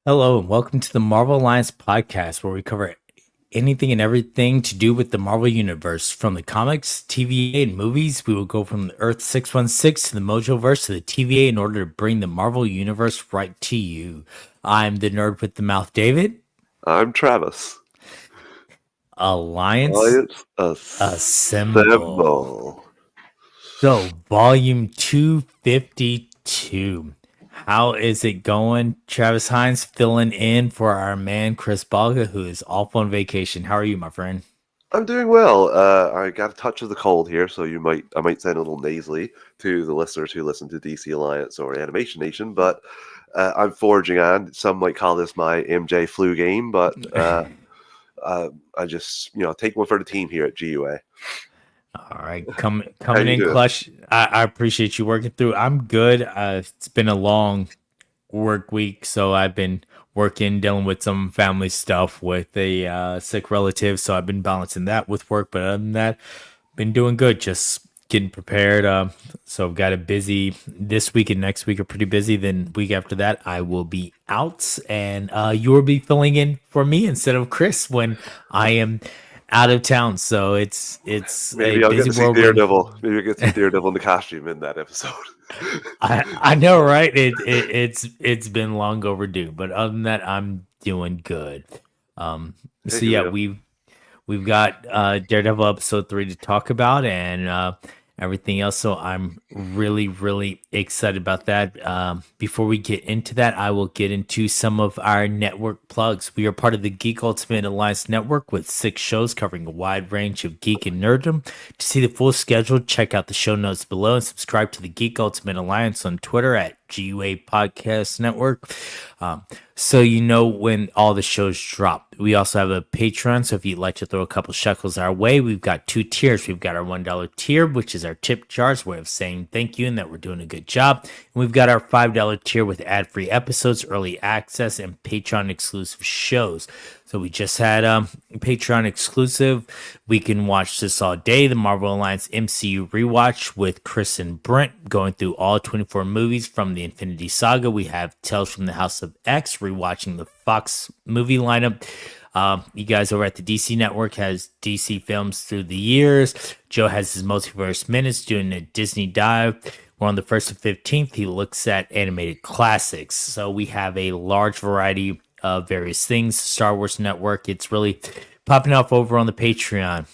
Hello, and welcome to the Marvel Alliance podcast, where we cover anything and everything to do with the Marvel Universe. From the comics, TVA, and movies, we will go from the Earth 616 to the Mojoverse to the TVA in order to bring the Marvel Universe right to you. I'm the nerd with the mouth, David. I'm Travis. Alliance Alliance Assemble. Assemble. So, volume 252. How is it going? Travis Hines filling in for our man Chris Balga, who is off on vacation. How are you, my friend? I'm doing well. I got a touch of the cold here, so I might sound a little nasally to the listeners who listen to DC Alliance or Animation Nation, but I'm forging on. Some might call this my MJ flu game, but I just take one for the team here at GUA. All right, How coming you in doing? clutch. I appreciate you working through. I'm good. It's been a long work week, so I've been working, dealing with some family stuff with a sick relative. So I've been balancing that with work. But other than that, been doing good. Just getting prepared. So I've got a busy this week and next week are pretty busy. Then week after that, I will be out, and you will be filling in for me instead of Chris when I am out of town. So it's a Maybe I'll get busy to see whirlwind. Daredevil. Maybe I'll get to see Daredevil in the costume in that episode. I know, right? It's been long overdue, but other than that, I'm doing good. Um, Heck so yeah, yeah. we've got Daredevil episode 3 to talk about, and everything else. So I'm really excited about that. Before we get into that, I will get into some of our network plugs. We are part of the Geek Ultimate Alliance Network with 6 shows covering a wide range of geek and nerddom. To see the full schedule, check out the show notes below and subscribe to the Geek Ultimate Alliance on Twitter at GUA Podcast Network. So you know when all the shows drop. We also have a Patreon, so if you'd like to throw a couple shekels our way, we've got 2 tiers. We've got our $1 tier, which is our tip jar's way of saying thank you and that we're doing a good job. And we've got our $5 tier with ad-free episodes, early access, and Patreon exclusive shows. So we just had Patreon exclusive. We can watch this all day. The Marvel Alliance MCU rewatch with Chris and Brent going through all 24 movies from the Infinity Saga. We have Tales from the House of X rewatching the Fox movie lineup. You guys over at the DC Network has DC films through the years. Joe has his Multiverse Minutes doing a Disney dive. We're on the 1st and 15th. He looks at animated classics. So we have a large variety of various things. Star Wars Network, it's really popping off over on the Patreon.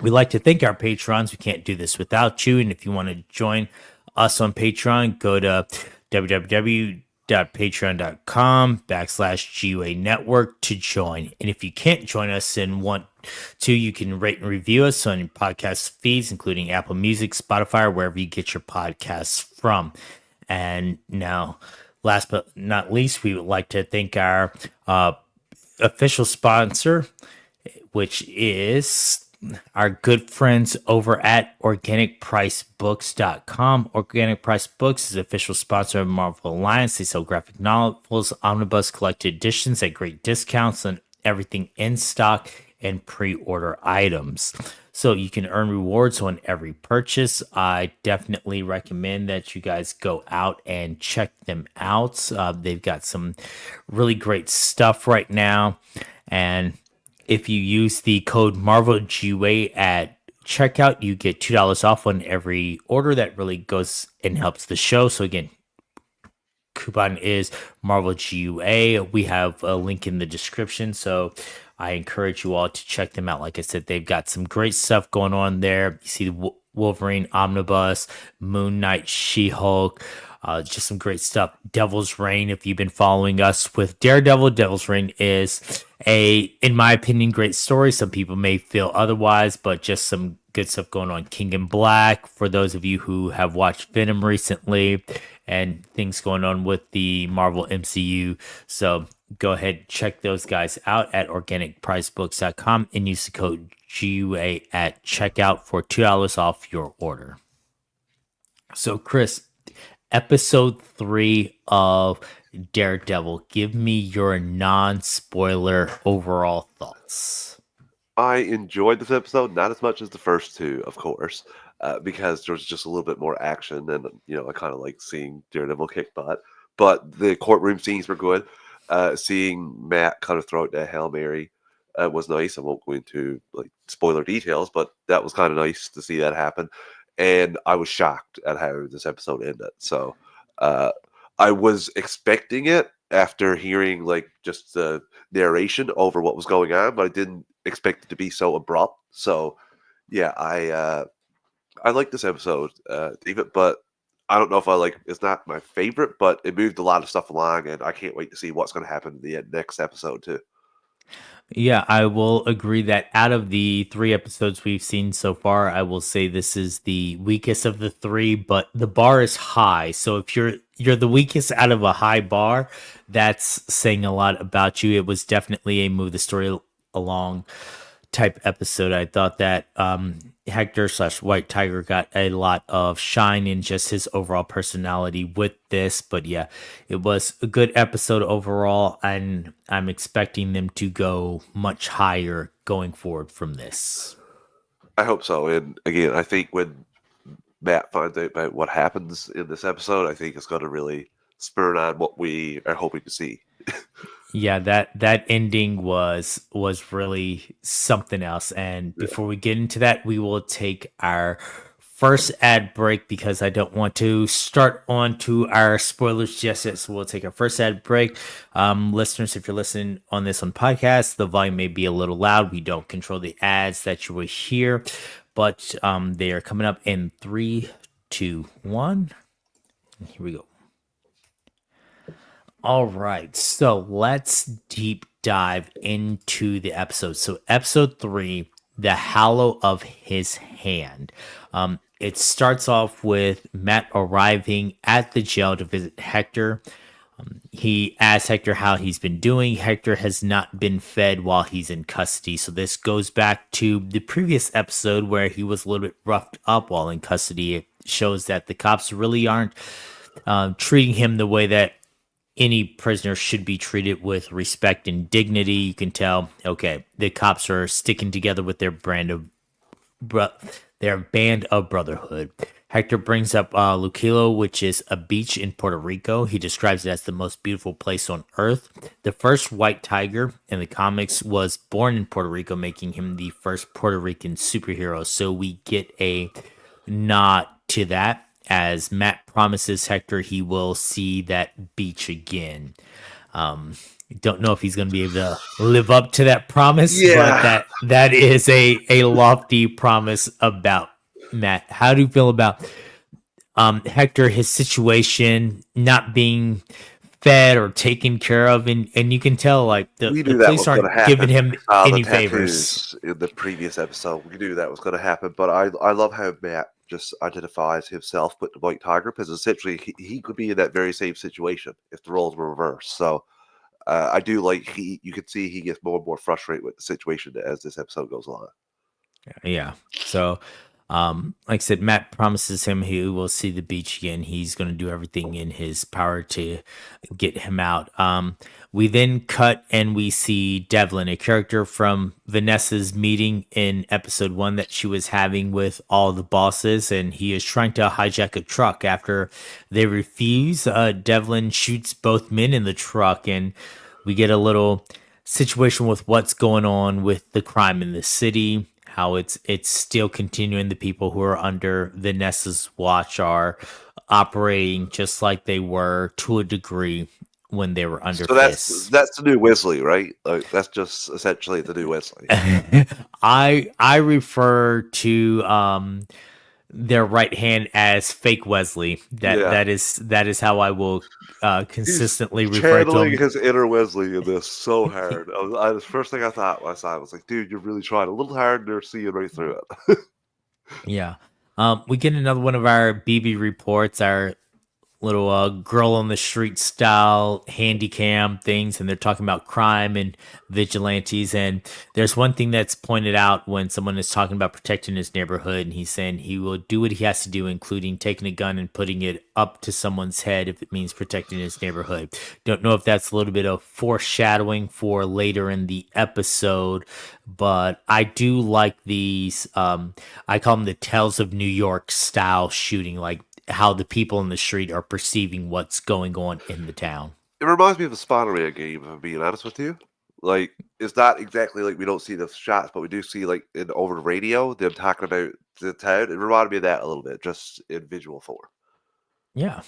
We like to thank our patrons. We can't do this without you. And if you want to join us on Patreon, go to www.patreon.com/GUA network to join. And if you can't join us and want to, you can rate and review us on your podcast feeds, including Apple Music, Spotify, or wherever you get your podcasts from. And now, last but not least, we would like to thank our official sponsor, which is our good friends over at organicpricebooks.com. Organic Price Books is official sponsor of Marvel Alliance. They sell graphic novels, omnibus collected editions at great discounts on everything in stock and pre-order items. So you can earn rewards on every purchase. I definitely recommend that you guys go out and check them out. They've got some really great stuff right now. And if you use the code MarvelGUA at checkout, you get $2 off on every order. That really goes and helps the show. So again, coupon is MarvelGUA. We have a link in the description. So I encourage you all to check them out. Like I said, they've got some great stuff going on there. You see the Wolverine Omnibus, Moon Knight, She-Hulk, just some great stuff. Devil's Reign, if you've been following us with Daredevil, Devil's Reign is in my opinion, great story. Some people may feel otherwise, but just some good stuff going on. King in Black, for those of you who have watched Venom recently, and things going on with the Marvel MCU. So go ahead, check those guys out at organicpricebooks.com and use the code GUA at checkout for $2 off your order. So, Chris, episode 3 of Daredevil, give me your non-spoiler overall thoughts. I enjoyed this episode, not as much as the first two, of course, because there was just a little bit more action, and I kind of like seeing Daredevil kick butt. But the courtroom scenes were good. seeing Matt kind of throw out that Hail Mary was nice. I won't go into like spoiler details, but that was kind of nice to see that happen. And I was shocked at how this episode ended. So uh, I was expecting it after hearing like just the narration over what was going on, but I didn't expect it to be so abrupt. So yeah, I like this episode, David, but I don't know if I like. It's not my favorite, but it moved a lot of stuff along, and I can't wait to see what's going to happen in the next episode too. Yeah, I will agree that out of the 3 episodes we've seen so far, I will say this is the weakest of the three, but the bar is high. So if you're the weakest out of a high bar, that's saying a lot about you. It was definitely a move the story along type episode. I thought that Hector slash White Tiger got a lot of shine in just his overall personality with this. But yeah, it was a good episode overall, and I'm expecting them to go much higher going forward from this. I hope so. And again, I think when Matt finds out about what happens in this episode, I think it's going to really spur on what we are hoping to see. Yeah, that ending was really something else. And Yeah. before we get into that, we will take our first ad break because I don't want to start on to our spoilers just yet. So we'll take our first ad break. Listeners, if you're listening on this on podcast, the volume may be a little loud. We don't control the ads that you will hear, but they are coming up in 3, 2, 1. Here we go. All right, so let's deep dive into the episode. So, episode 3, The Hollow of His Hand. It starts off with Matt arriving at the jail to visit Hector. He asks Hector how he's been doing. Hector has not been fed while he's in custody. So, this goes back to the previous episode where he was a little bit roughed up while in custody. It shows that the cops really aren't treating him the way that any prisoner should be treated, with respect and dignity. You can tell, okay, the cops are sticking together with their their band of brotherhood. Hector brings up Luquillo, which is a beach in Puerto Rico. He describes it as the most beautiful place on earth. The first white tiger in the comics was born in Puerto Rico, making him the first Puerto Rican superhero. So we get a nod to that, as Matt promises Hector he will see that beach again. Don't know if he's going to be able to live up to that promise, but Yeah, that is a lofty promise about Matt. How do you feel about Hector, his situation, not being fed or taken care of, and you can tell like we the knew that police was going to aren't giving happen. him The any favors. tattoos in the previous episode, we knew that was going to happen. But I love how Matt just identifies himself with the White Tiger because essentially he could be in that very same situation if the roles were reversed. So I do like you can see he gets more and more frustrated with the situation as this episode goes on. Yeah. So, like I said, Matt promises him he will see the beach again. He's going to do everything in his power to get him out. We then cut and we see Devlin, a character from Vanessa's meeting in episode 1 that she was having with all the bosses, and he is trying to hijack a truck. After they refuse, Devlin shoots both men in the truck, and we get a little situation with what's going on with the crime in the city, how it's still continuing. The people who are under Vanessa's watch are operating just like they were to a degree when they were under So Fists. that's the new Wesley, right? Like that's just essentially the new Wesley. I refer to their right hand as fake Wesley. Yeah, That is how I will he's consistently refer to channeling him. his inner Wesley in this so hard. The first thing I thought when I saw it was like, dude, you're really trying a little hard. They're seeing right through it. Yeah. We get another one of our BB reports, our little girl on the street style handy cam things, and they're talking about crime and vigilantes. And there's one thing that's pointed out when someone is talking about protecting his neighborhood, and he's saying he will do what he has to do, including taking a gun and putting it up to someone's head if it means protecting his neighborhood. Don't know if that's a little bit of foreshadowing for later in the episode, but I do like these I call them the Tales of New York style shooting, like how the people in the street are perceiving what's going on in the town. It reminds me of a Spider-Man game, if I'm being honest with you. Like, it's not exactly like we don't see the shots, but we do see like in over the radio them talking about the town. It reminded me of that a little bit, just in visual form. Yeah.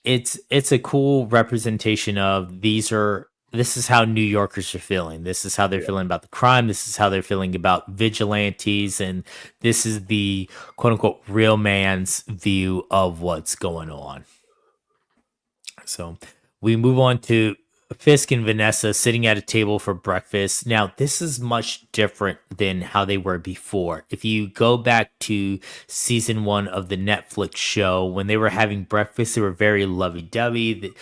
It's a cool representation of this is how New Yorkers are feeling. This is how they're Yeah. feeling about the crime. This is how they're feeling about vigilantes, and this is the quote unquote real man's view of what's going on. So we move on to Fisk and Vanessa sitting at a table for breakfast. Now, this is much different than how they were before. If you go back to season one of the Netflix show, when they were having breakfast, they were very lovey dovey.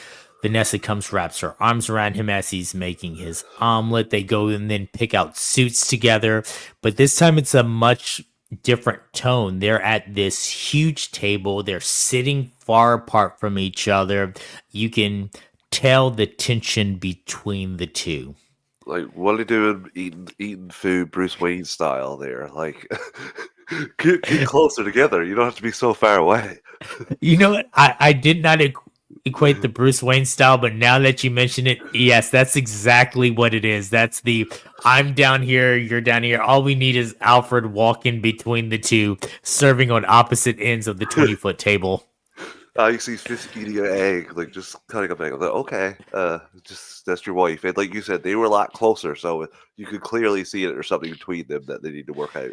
Vanessa comes, wraps her arms around him as he's making his omelet. They go and then pick out suits together. But this time it's a much different tone. They're at this huge table. They're sitting far apart from each other. You can tell the tension between the two. Like, what are they doing? Eating food, Bruce Wayne style. There, like, get closer together. You don't have to be so far away. You know what? I did not equate the Bruce Wayne style, but now that you mention it, yes, that's exactly what it is. That's the I'm down here, you're down here. All we need is Alfred walking between the two, serving on opposite ends of the 20-foot table. You see Fisk eating an egg, like just cutting up egg. I'm like, okay, just that's your wife. And like you said, they were a lot closer, so you could clearly see it or something between them that they need to work out.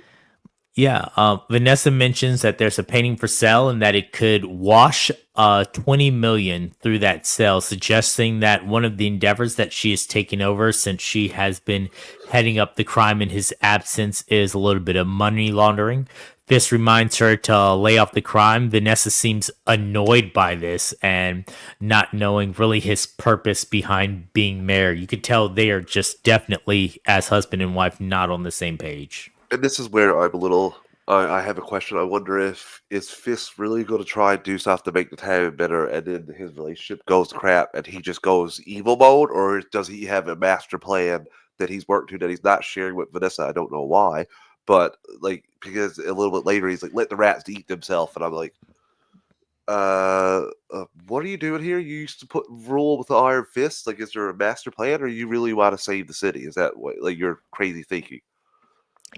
Yeah, Vanessa mentions that there's a painting for sale and that it could wash 20 million through that sale, suggesting that one of the endeavors that she has taken over since she has been heading up the crime in his absence is a little bit of money laundering. This reminds her to lay off the crime. Vanessa seems annoyed by this and not knowing really his purpose behind being mayor. You could tell they are just definitely, as husband and wife, not on the same page. And this is where I'm a little. I have a question. I wonder if is Fisk really going to try and do stuff to make the town better, and then his relationship goes to crap, and he just goes evil mode, or does he have a master plan that he's worked to that he's not sharing with Vanessa? I don't know why, but like because a little bit later he's like, "Let the rats eat themselves," and I'm like, what are you doing here? You used to rule with the iron fist. Like, is there a master plan, or you really want to save the city? Is that what like your crazy thinking?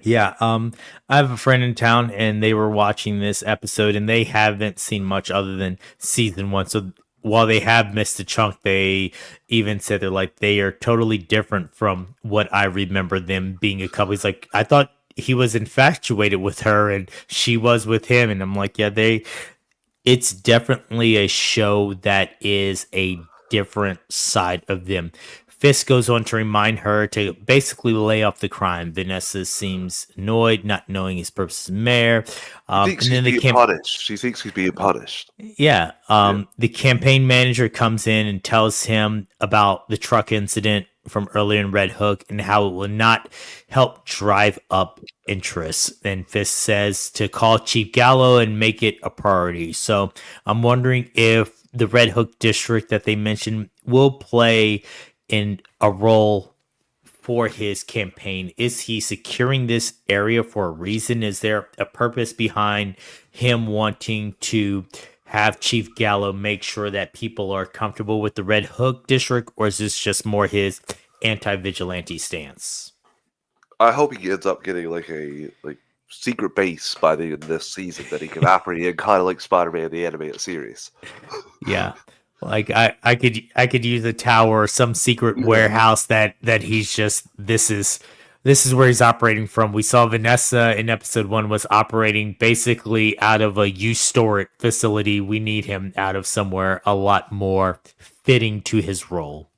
Yeah, I have a friend in town and they were watching this episode and they haven't seen much other than season one. So while they have missed a chunk, they even said they're like they are totally different from what I remember them being a couple. He's like, I thought he was infatuated with her and she was with him, and I'm like, yeah, it's definitely a show that is a different side of them. Fisk goes on to remind her to basically lay off the crime. Vanessa seems annoyed, not knowing his purpose as mayor. She And thinks he's then the being punished. She thinks he's being punished. yeah, Yeah. the campaign manager comes in and tells him about the truck incident from earlier in Red Hook and how it will not help drive up interest. And Fisk says to call Chief Gallo and make it a priority. So I'm wondering if the Red Hook district that they mentioned will play in a role for his campaign. Is he securing this area for a reason? Is there a purpose behind him wanting to have Chief Gallo make sure that people are comfortable with the Red Hook district, or is this just more his anti-vigilante stance? I hope he ends up getting like a secret base by the end of this season that he can operate in, kind of like Spider-Man the animated series. Yeah. Like I could use a tower or some secret warehouse that he's just this is where he's operating from. We saw Vanessa in episode one was operating basically out of a you store it facility. We need him out of somewhere a lot more fitting to his role.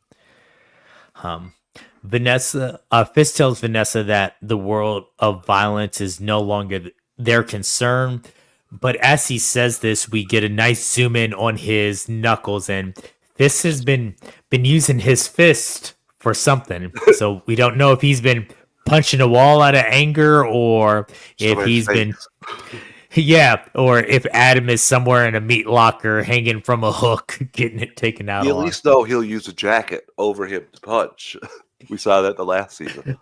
Vanessa, Fisk tells Vanessa that the world of violence is no longer their concern. But as he says this, we get a nice zoom in on his knuckles, and Fisk has been using his fist for something. So we don't know if he's been punching a wall out of anger, or if Somebody's he's been face. yeah, or if Adam is somewhere in a meat locker hanging from a hook, getting it taken out You at on. least know he'll use a jacket over him to punch. We saw that the last season.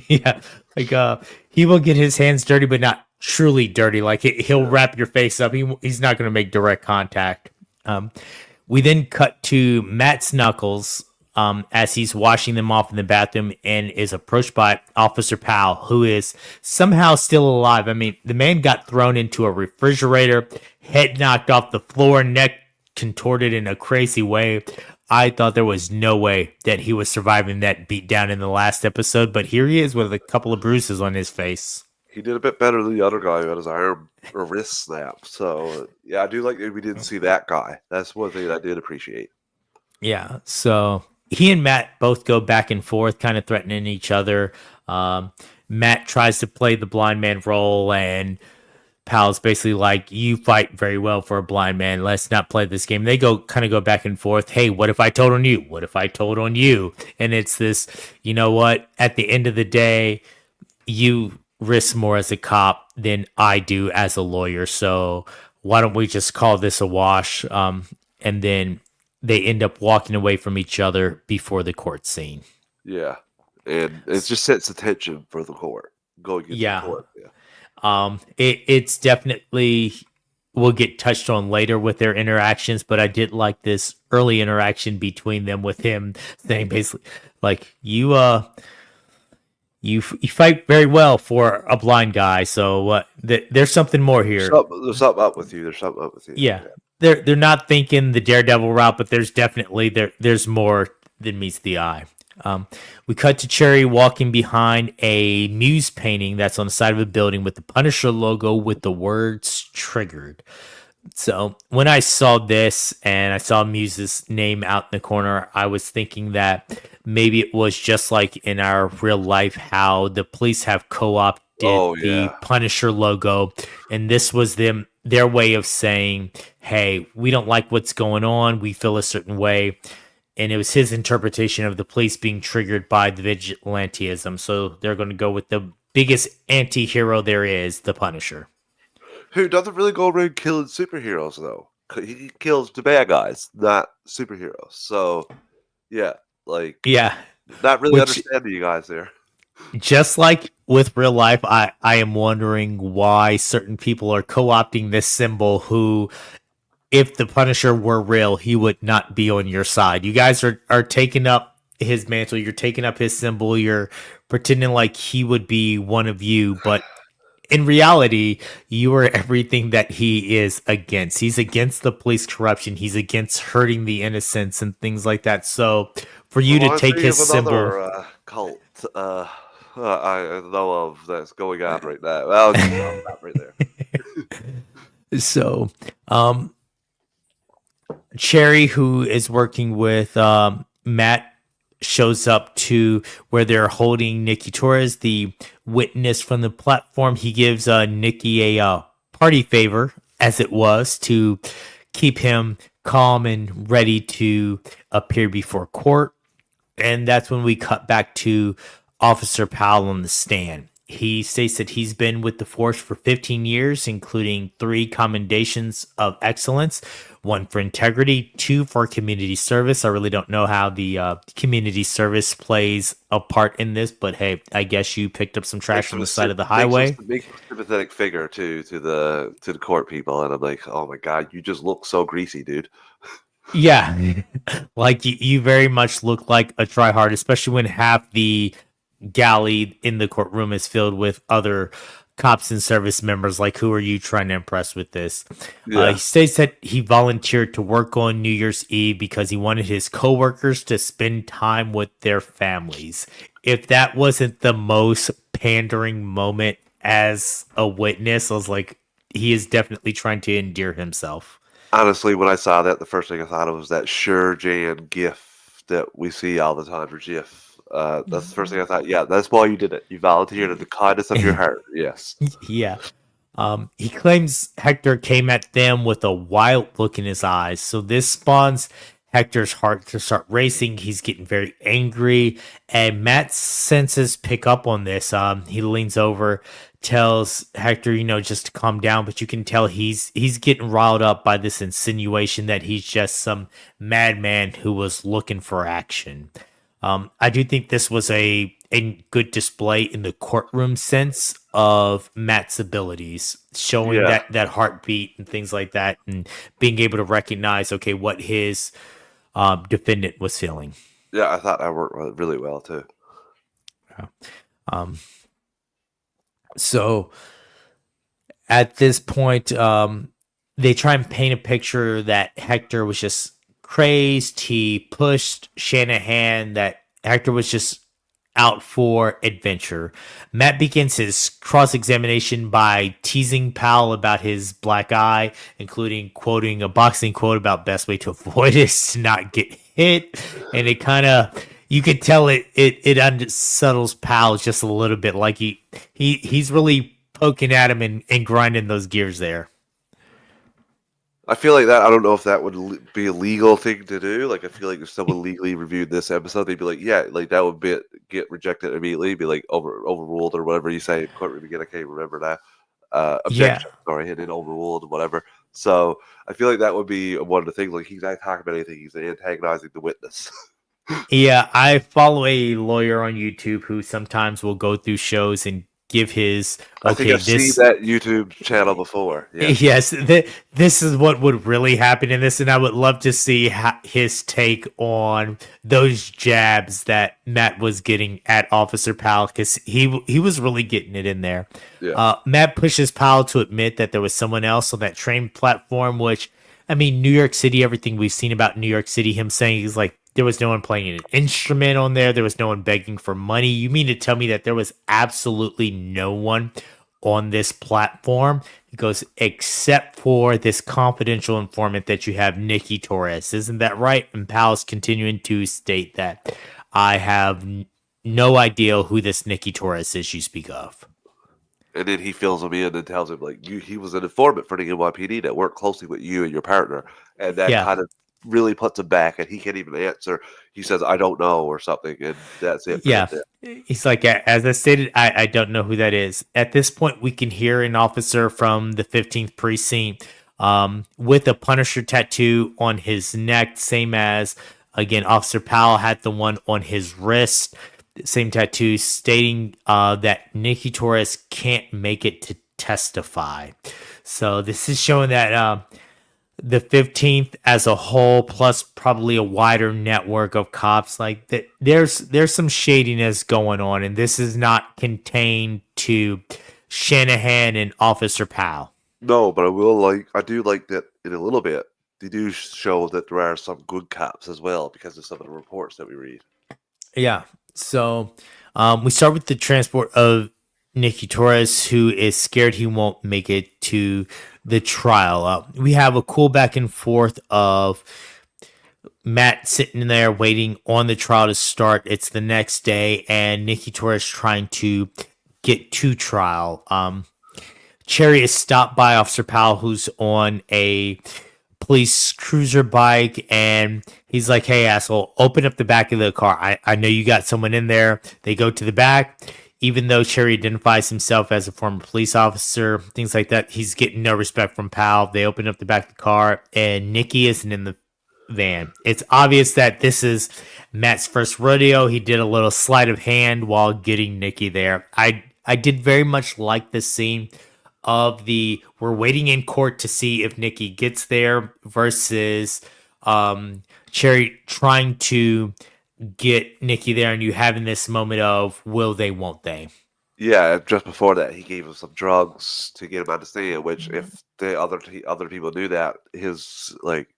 Yeah, like he will get his hands dirty, but not truly dirty. Like he'll Yeah. wrap your face up. He's not going to make direct contact. We then cut to Matt's knuckles as he's washing them off in the bathroom and is approached by Officer Powell, who is somehow still alive. I mean, the man got thrown into a refrigerator, head knocked off the floor, neck contorted in a crazy way. I thought there was no way that he was surviving that beatdown in the last episode, but here he is with a couple of bruises on his face. He did a bit better than the other guy who had his arm or wrist snapped. So yeah, I do like that we didn't see that guy. That's one thing I did appreciate. Yeah, so he and Matt both go back and forth, kind of threatening each other. Matt tries to play the blind man role, and Pal's basically like, "You fight very well for a blind man. Let's not play this game." They go back and forth. Hey, what if I told on you? What if I told on you? And it's this, you know what? At the end of the day, you risk more as a cop than I do as a lawyer. So why don't we just call this a wash? And then they end up walking away from each other before the court scene. Yeah, and it just sets the tension for the court going into Yeah. the court. Yeah. It's definitely will get touched on later with their interactions, but I did like this early interaction between them with him saying basically like you fight very well for a blind guy, so there's something more here. There's something up with you. There's something up with you. Yeah. They're not thinking the Daredevil route, but there's definitely there's more than meets the eye. We cut to Cherry walking behind a Muse painting that's on the side of a building with the Punisher logo with the words "triggered." So when I saw this and I saw Muse's name out in the corner, I was thinking that maybe it was just like in our real life how the police have co-opted the Punisher logo, and this was their way of saying, "Hey, we don't like what's going on. We feel a certain way." And it was his interpretation of the police being triggered by the vigilantism. So they're going to go with the biggest anti-hero there is, the Punisher. Who doesn't really go around killing superheroes, though. He kills the bad guys, not superheroes. So, yeah, not really understanding you guys there. Just like with real life, I am wondering why certain people are co-opting this symbol who, if the Punisher were real, he would not be on your side. You guys are taking up his mantle. You're taking up his symbol. You're pretending like he would be one of you. But in reality, you are everything that he is against. He's against the police corruption. He's against hurting the innocents and things like that. So for you to take his symbol... cult I know of that's going on right now. Well, not right there. So, Cherry, who is working with Matt, shows up to where they're holding Nikki Torres, the witness from the platform. He gives Nikki a party favor, as it was, to keep him calm and ready to appear before court. And that's when we cut back to Officer Powell on the stand. He states that he's been with the force for 15 years, including 3 commendations of excellence, 1 for integrity, 2 for community service. I really don't know how the community service plays a part in this, but hey, I guess you picked up some trash on the side of the highway. Makes a sympathetic figure to the court people, and I'm like, oh my god, you just look so greasy, dude. Yeah, like you very much look like a tryhard, especially when half the galley in the courtroom is filled with other cops and service members. Like, who are you trying to impress with this? Yeah. He states that he volunteered to work on New Year's Eve because he wanted his coworkers to spend time with their families. If that wasn't the most pandering moment as a witness, I was like, he is definitely trying to endear himself. Honestly, when I saw that, the first thing I thought of was that Sure Jan gif that we see all the time for GIF. That's the first thing I thought. Yeah, that's why you did it. You volunteered at the kindness of your heart. Yes. Yeah. He claims Hector came at them with a wild look in his eyes. So this spawns Hector's heart to start racing. He's getting very angry, and Matt's senses pick up on this. He leans over, tells Hector, just to calm down, but you can tell he's getting riled up by this insinuation that he's just some madman who was looking for action. I do think this was a a good display in the courtroom sense of Matt's abilities, showing Yeah, that heartbeat and things like that, and being able to recognize, okay, what his defendant was feeling. yeah, I thought that worked really well too. Um, so at this point, they try and paint a picture that Hector was just crazed. He pushed Shanahan, that Hector was just out for adventure. Matt begins his cross examination by teasing Powell about his black eye, including quoting a boxing quote about best way to avoid is to not get hit. And it kind of, you could tell it unsettles Powell just a little bit. Like he's really poking at him and grinding those gears there. I feel like that. I don't know if that would be a legal thing to do. Like, I feel like if someone legally reviewed this episode, they'd be like, "Yeah, like that would get rejected immediately, be like overruled or whatever you say." Courtroom again, I can't remember now. Yeah. Objection, sorry, and then overruled or whatever. So I feel like that would be one of the things. Like, he's not talking about anything; he's antagonizing the witness. Yeah, I follow a lawyer on YouTube who sometimes will go through shows and give his I think okay, I've seen this that YouTube channel before. Yes. yes, this is what would really happen in this, and I would love to see his take on those jabs that Matt was getting at Officer Powell, because he was really getting it in there. Yeah. Matt pushes Powell to admit that there was someone else on that train platform, which, I mean, New York City, everything we've seen about New York City, him saying he's like, there was no one playing an instrument on there. There was no one begging for money. You mean to tell me that there was absolutely no one on this platform? He goes, except for this confidential informant that you have, Nikki Torres. Isn't that right? And Powell's continuing to state that I have no idea who this Nikki Torres is you speak of. And then he fills him in and tells him like he was an informant for the NYPD that worked closely with you and your partner, and that Yeah. kind of really puts him back, and he can't even answer. He says, "I don't know" or something, and that's it for him. Yeah. He's like, as I stated, I don't know who that is. At this point, we can hear an officer from the 15th precinct with a Punisher tattoo on his neck, same as, again, Officer Powell had the one on his wrist, same tattoo, stating that Nikki Torres can't make it to testify. So this is showing that the 15th as a whole, plus probably a wider network of cops, like that, there's some shadiness going on, and this is not contained to Shanahan and Officer Powell. No, but I do like that in a little bit. They do show that there are some good cops as well because of some of the reports that we read. Yeah. So we start with the transport of Nikki Torres, who is scared he won't make it to the trial. We have a cool back and forth of Matt sitting there waiting on the trial to start. It's the next day, and Nikki Torres trying to get to trial. Cherry is stopped by Officer Powell, who's on a police cruiser bike, and he's like, "Hey, asshole, open up the back of the car. I know you got someone in there." They go to the back. Even though Cherry identifies himself as a former police officer, things like that, he's getting no respect from Powell. They open up the back of the car, and Nikki isn't in the van. It's obvious that this is Matt's first rodeo. He did a little sleight of hand while getting Nikki there. I did very much like this scene of the we're waiting in court to see if Nikki gets there versus Cherry trying to get Nikki there, and you having this moment of will they, won't they? Yeah, just before that, he gave him some drugs to get him on the stand. Which, if the other people knew that, his like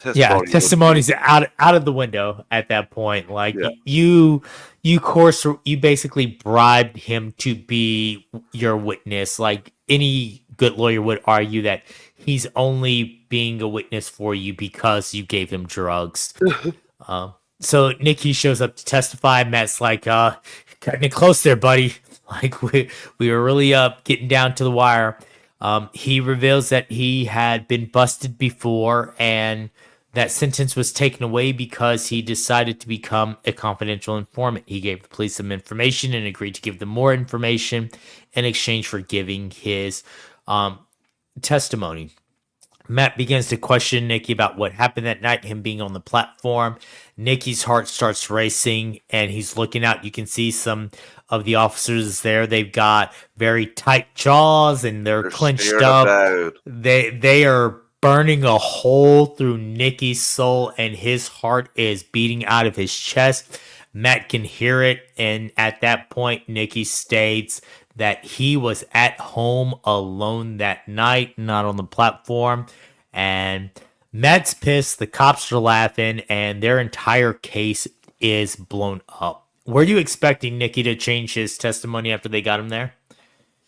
Yeah, testimony would be testimony's out of the window at that point. Like yeah. you basically bribed him to be your witness. Like any good lawyer would argue that he's only being a witness for you because you gave him drugs. So Nikki shows up to testify. Matt's like, cutting it close there, buddy. Like we were really getting down to the wire. He reveals that he had been busted before, and that sentence was taken away because he decided to become a confidential informant. He gave the police some information and agreed to give them more information in exchange for giving his testimony. Matt begins to question Nikki about what happened that night, him being on the platform. Nikki's heart starts racing and he's looking out. You can see some of the officers there. They've got very tight jaws and they're They're clenched staring him up. down. They are burning a hole through Nikki's soul and his heart is beating out of his chest. Matt can hear it, and at that point, Nikki states that he was at home alone that night, not on the platform. And Matt's pissed, the cops are laughing, and their entire case is blown up. Were you expecting Nikki to change his testimony after they got him there?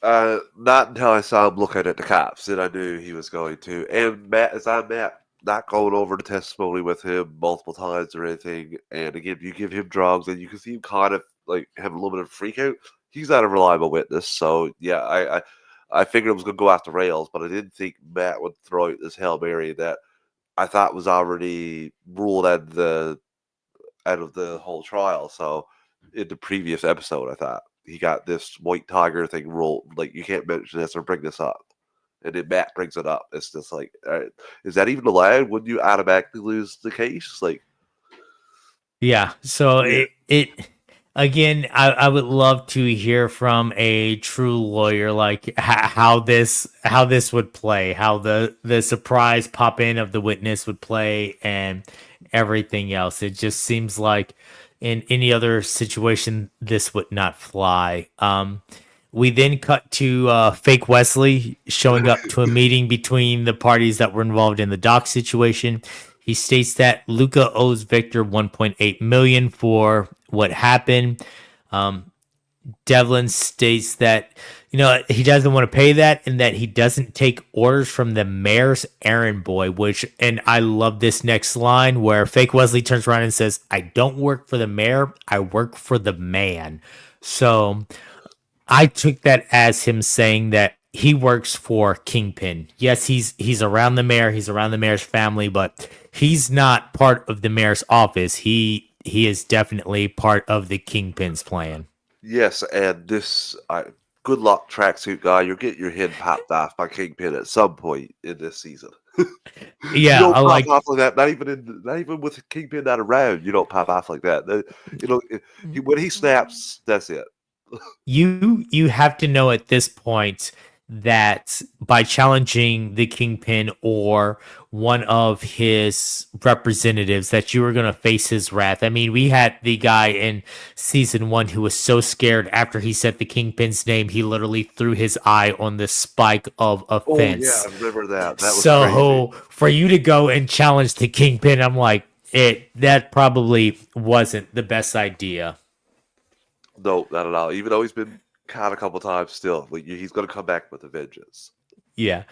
Not until I saw him looking at the cops, then I knew he was going to. And Matt, as I Matt, not going over the testimony with him multiple times or anything. And again, you give him drugs, and you can see him kind of like have a little bit of a freak out. He's not a reliable witness, so yeah, I figured it was going to go off the rails, but I didn't think Matt would throw out this Hail Mary that I thought was already ruled out of the whole trial. So in the previous episode, I thought he got this white tiger thing ruled. Like, you can't mention this or bring this up. And then Matt brings it up. It's just like, is that even allowed? Wouldn't you automatically lose the case? Like, Yeah. So yeah, it again, I would love to hear from a true lawyer, like how this would play, how the surprise pop in of the witness would play, and everything else. It just seems like in any other situation, this would not fly. We then cut to fake Wesley showing up to a meeting between the parties that were involved in the dock situation. He states that Luca owes Victor 1.8 million for what happened. Devlin states that he doesn't want to pay that and that he doesn't take orders from the mayor's errand boy. And I love this next line where fake Wesley turns around and says, "I don't work for the mayor, I work for the man." So I took that as him saying that he works for Kingpin. Yes, he's around the mayor, he's around the mayor's family, but he's not part of the mayor's office. He is definitely part of the Kingpin's plan. yes, and this, good luck, tracksuit guy. You'll get your head popped off by Kingpin at some point in this season. You Yeah, I don't pop like off like that. Not even with Kingpin not around. You don't pop off like that. When he snaps, that's it. you have to know at this point that by challenging the Kingpin or one of his representatives that you were going to face his wrath. I mean, we had the guy in season 1 who was so scared after he said the Kingpin's name he literally threw his eye on the spike of a Oh yeah, I fence. remember that. That was crazy. So for you to go and challenge the Kingpin, I'm like, it that probably wasn't the best idea. No, not at all. Even though he's been caught a couple times, still, like, he's going to come back with a vengeance. Yeah.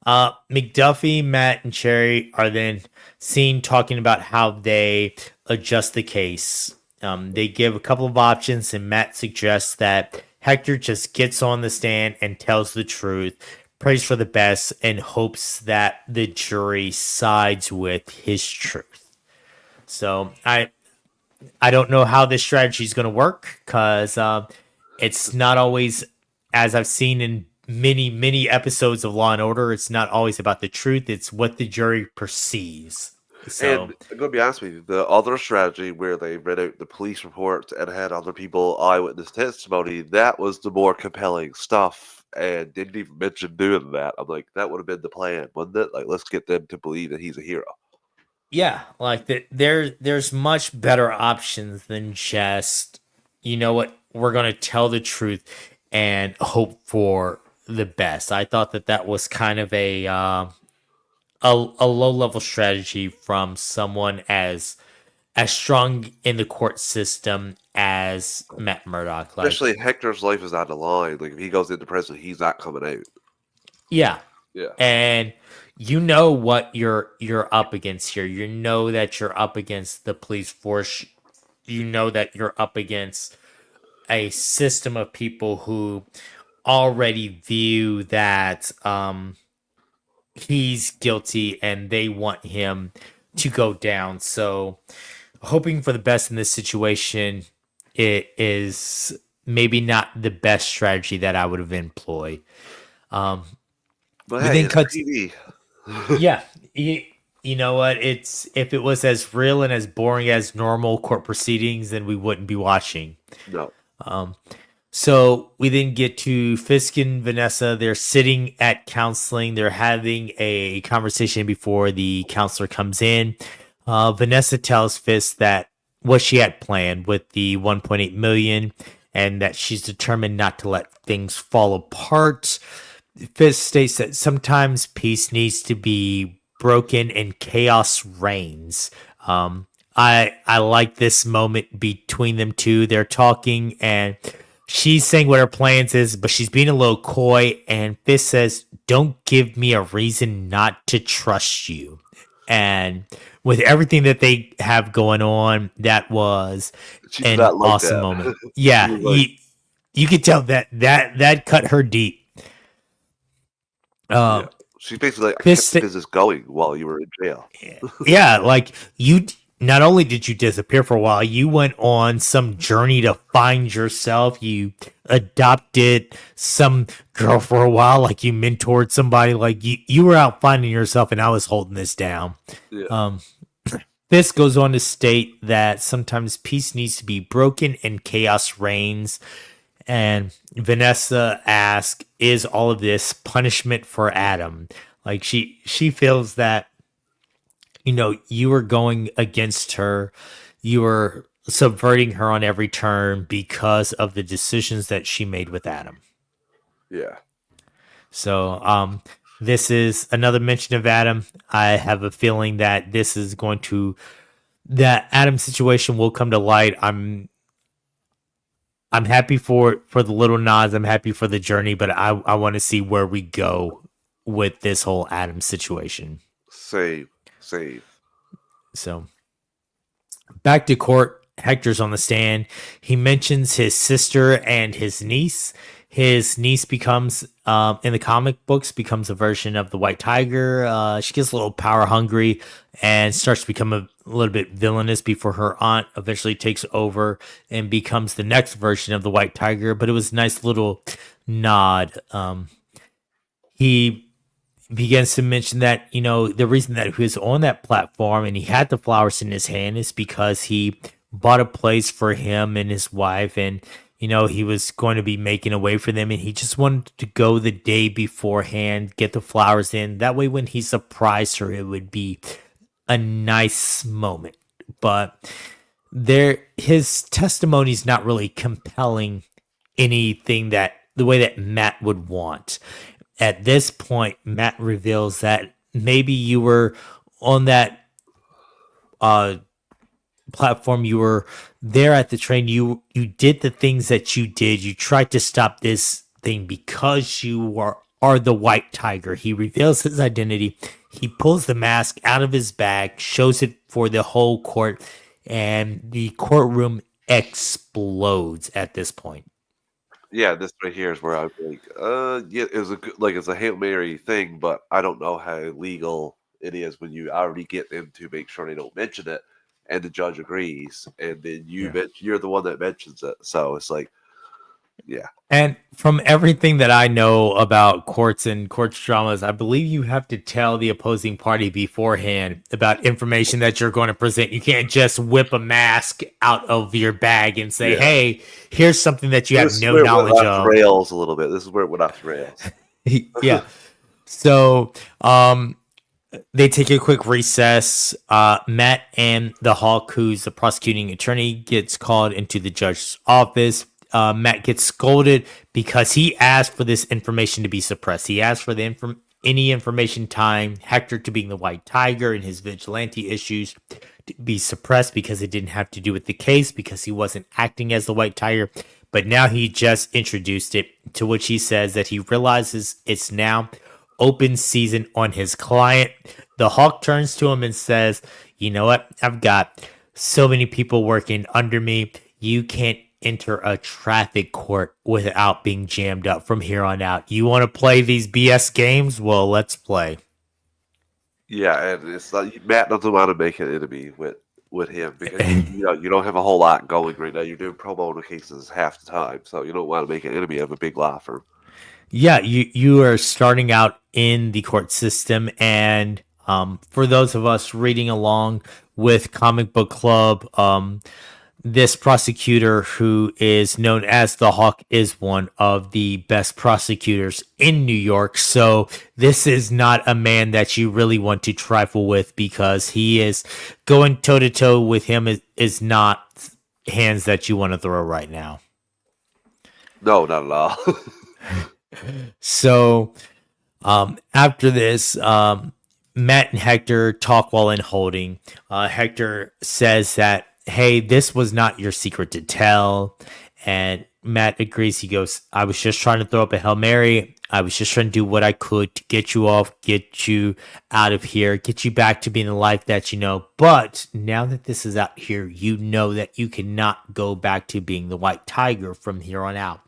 McDuffie, Matt, and Cherry are then seen talking about how they adjust the case. They give a couple of options, and Matt suggests that Hector just gets on the stand and tells the truth, prays for the best, and hopes that the jury sides with his truth. So I don't know how this strategy is going to work because it's not always, as I've seen in many episodes of Law and Order, it's not always about the truth. It's what the jury perceives. So And I'm going to be honest with you, the other strategy where they read out the police reports and had other people eyewitness testimony, that was the more compelling stuff. And didn't even mention doing that. I'm like, that would have been the plan, wouldn't it? Like, let's get them to believe that he's a hero. yeah, like there's much better options than just what we're gonna tell the truth and hope for the best. I thought that was kind of a low level strategy from someone as strong in the court system as Matt Murdock. Like, Especially Hector's life is on the line. Like, if he goes into prison, he's not coming out. yeah, Yeah. and you know what you're up against here. You know that you're up against the police force. You know that you're up against a system of people who already view that he's guilty and they want him to go down. So hoping for the best in this situation, it is maybe not the best strategy that I would have employed. Um, But we hey, then it's cut. TV. Yeah, you know what? It's if it was as real and as boring as normal court proceedings, then we wouldn't be watching. No. Um, so we then get to Fisk and Vanessa. They're sitting at counseling. They're having a conversation before the counselor comes in. Vanessa tells Fisk that what she had planned with the 1.8 million and that she's determined not to let things fall apart. Fisk states that sometimes peace needs to be broken and chaos reigns. I like this moment between them two. They're talking and she's saying what her plans is, but she's being a little coy. And Fisk says, "Don't give me a reason not to trust you." And with everything that they have going on, that was She did an not like awesome that. moment. She Yeah, was like, you could tell that cut her deep. yeah. Um, She's basically like, I kept Fisk the business going while you were in jail. Yeah, like you not only did you disappear for a while, you went on some journey to find yourself. You adopted some girl for a while, like you mentored somebody, like you were out finding yourself and I was holding this down. Yeah. Um this goes on to state that sometimes peace needs to be broken and chaos reigns. And Vanessa asks, is all of this punishment for Adam? Like she feels that you were going against her. You were subverting her on every turn because of the decisions that she made with Adam. Yeah. So, this is another mention of Adam. I have a feeling that this is going to that Adam situation will come to light. I'm happy for the little nods. I'm happy for the journey, but I want to see where we go with this whole Adam situation. Save. Save. So, back to court. Hector's on the stand. He mentions his sister and his niece. His niece becomes, in the comic books, becomes a version of the White Tiger. She gets a little power hungry and starts to become a little bit villainous before her aunt eventually takes over and becomes the next version of the White Tiger. But it was a nice little nod. He begins to mention that the reason that he was on that platform and he had the flowers in his hand is because he bought a place for him and his wife, and he was going to be making a way for them, and he just wanted to go the day beforehand, get the flowers in, that way when he surprised her it would be a nice moment. But his testimony is not really compelling anything that the way that Matt would want. At this point, Matt reveals that maybe you were on that uh, platform. You were there at the train. You did the things that you did. You tried to stop this thing because you are the White Tiger. He reveals his identity. He pulls the mask out of his bag, shows it for the whole court, and the courtroom explodes at this point. Yeah, this right here is where I'm like, yeah, it was a good, like it's a Hail Mary thing, but I don't know how legal it is when you already get them to make sure they don't mention it, and the judge agrees, and then Yeah. you're the one that mentions it, so it's like, yeah, And from everything that I know about courts and court dramas, I believe you have to tell the opposing party beforehand about information that you're going to present. You can't just whip a mask out of your bag and say, yeah. "Hey, here's something that you have This is no where it went knowledge off the of." rails a little bit. This is where it went off the rails. Yeah. So, they take a quick recess. Matt and the Hawk, who's the prosecuting attorney, gets called into the judge's office. Matt gets scolded because he asked for this information to be suppressed. He asked for any information tying Hector to being the White Tiger and his vigilante issues to be suppressed because it didn't have to do with the case because he wasn't acting as the White Tiger. But now he just introduced it, to which he says that he realizes it's now open season on his client. The Hawk turns to him and says, "You know what? I've got so many people working under me. You can't enter a traffic court without being jammed up from here on out. You want to play these BS games? Well, let's play." Yeah, and it's like Matt doesn't want to make an enemy with him because you don't have a whole lot going right now. You're doing pro bono cases half the time, so you don't want to make an enemy of a big law firm. Yeah, you are starting out in the court system, and for those of us reading along with Comic Book Club, this prosecutor who is known as the Hawk is one of the best prosecutors in New York. So this is not a man that you really want to trifle with, because he is going toe to toe with him is not hands that you want to throw right now. No, not at all. So after this, Matt and Hector talk while in holding. Hector says that, hey, this was not your secret to tell. And Matt agrees. He goes, I was just trying to throw up a Hail Mary. I was just trying to do what I could to get you off, get you out of here, get you back to being the life that you know. But now that this is out here, you know that you cannot go back to being the White Tiger from here on out.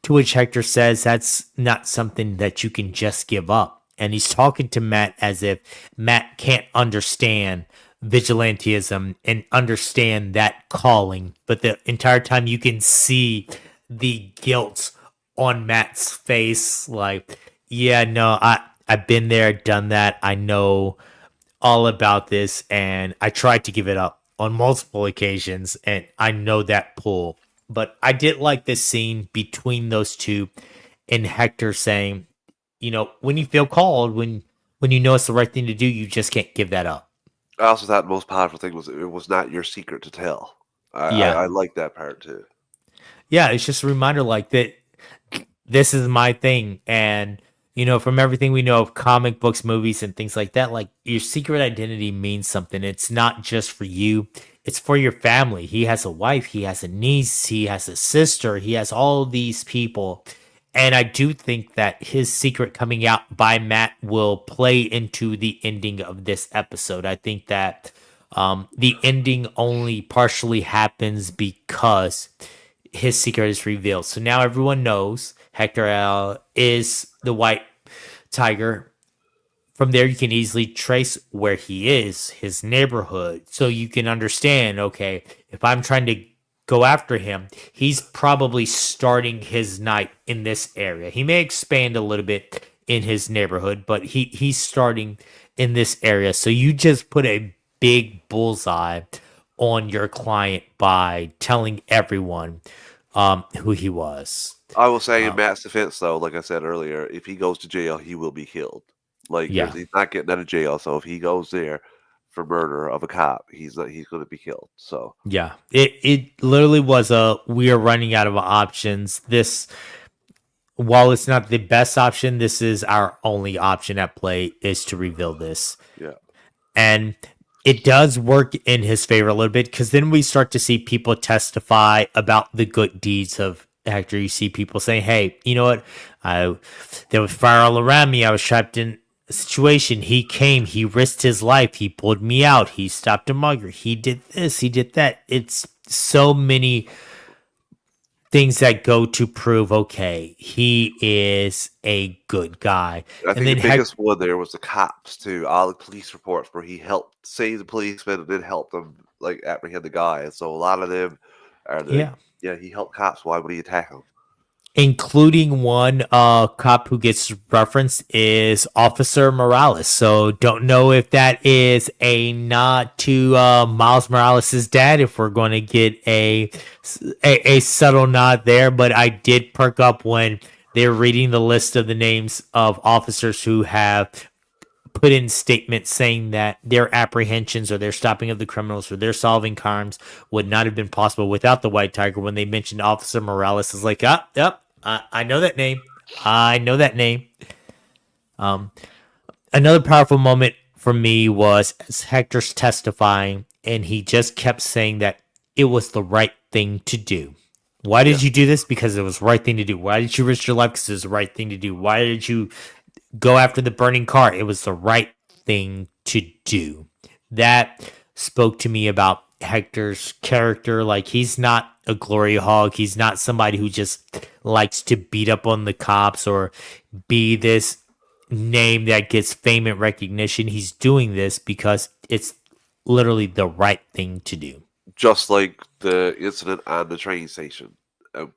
To which Hector says that's not something that you can just give up. And he's talking to Matt as if Matt can't understand vigilantism and understand that calling. But the entire time you can see the guilt on Matt's face. Like, yeah, no, I've been there, done that. I know all about this, and I tried to give it up on multiple occasions, and I know that pull. But I did like this scene between those two, and Hector saying, when you feel called, when you know it's the right thing to do, you just can't give that up. I also thought the most powerful thing was it was not your secret to tell. Yeah. I like that part too. Yeah, it's just a reminder like that this is my thing. And, from everything we know of comic books, movies, and things like that, like your secret identity means something. It's not just for you, it's for your family. He has a wife, he has a niece, he has a sister, he has all these people. And I do think that his secret coming out by Matt will play into the ending of this episode. I think that the ending only partially happens because his secret is revealed. So now everyone knows Hector is the White Tiger. From there, you can easily trace where he is, his neighborhood. So you can understand, okay, if I'm trying to go after him, he's probably starting his night in this area. He may expand a little bit in his neighborhood, but he's starting in this area. So you just put a big bullseye on your client by telling everyone who he was. I will say in Matt's defense, though, like I said earlier, if he goes to jail, he will be killed. Like Yeah. he's not getting out of jail, so if he goes there for murder of a cop, he's going to be killed. So Yeah. It literally was we are running out of options. This, while it's not the best option, this is our only option at play, is to reveal this. yeah, And it does work in his favor a little bit, because then we start to see people testify about the good deeds of Hector. You see people saying, hey, you know what? There was fire all around me. I was trapped in a situation. He came, he risked his life, he pulled me out, he stopped a mugger, he did this, he did that. It's so many things that go to prove, okay, he is a good guy. I And think then the biggest one there was the cops too. All the police reports where he helped save the policemen and then help them like apprehend the guy. And so a lot of them are yeah, yeah, he helped cops. Why would he attack them? including one cop who gets referenced is Officer Morales. So don't know if that is a nod to Miles Morales' dad, if we're going to get a subtle nod there. But I did perk up when they're reading the list of the names of officers who have put in statements saying that their apprehensions or their stopping of the criminals or their solving crimes would not have been possible without the White Tiger. When they mentioned Officer Morales, is like, I know that name. I know that name. Another powerful moment for me was as Hector's testifying, and he just kept saying that it was the right thing to do. Why did Yeah. you do this? Because it was the right thing to do. Why did you risk your life? Because it was the right thing to do. Why did you go after the burning car? It was the right thing to do. That spoke to me about Hector's character. Like, he's not a glory hog. He's not somebody who just likes to beat up on the cops or be this name that gets fame and recognition. He's doing this because it's literally the right thing to do. Just like the incident on the train station.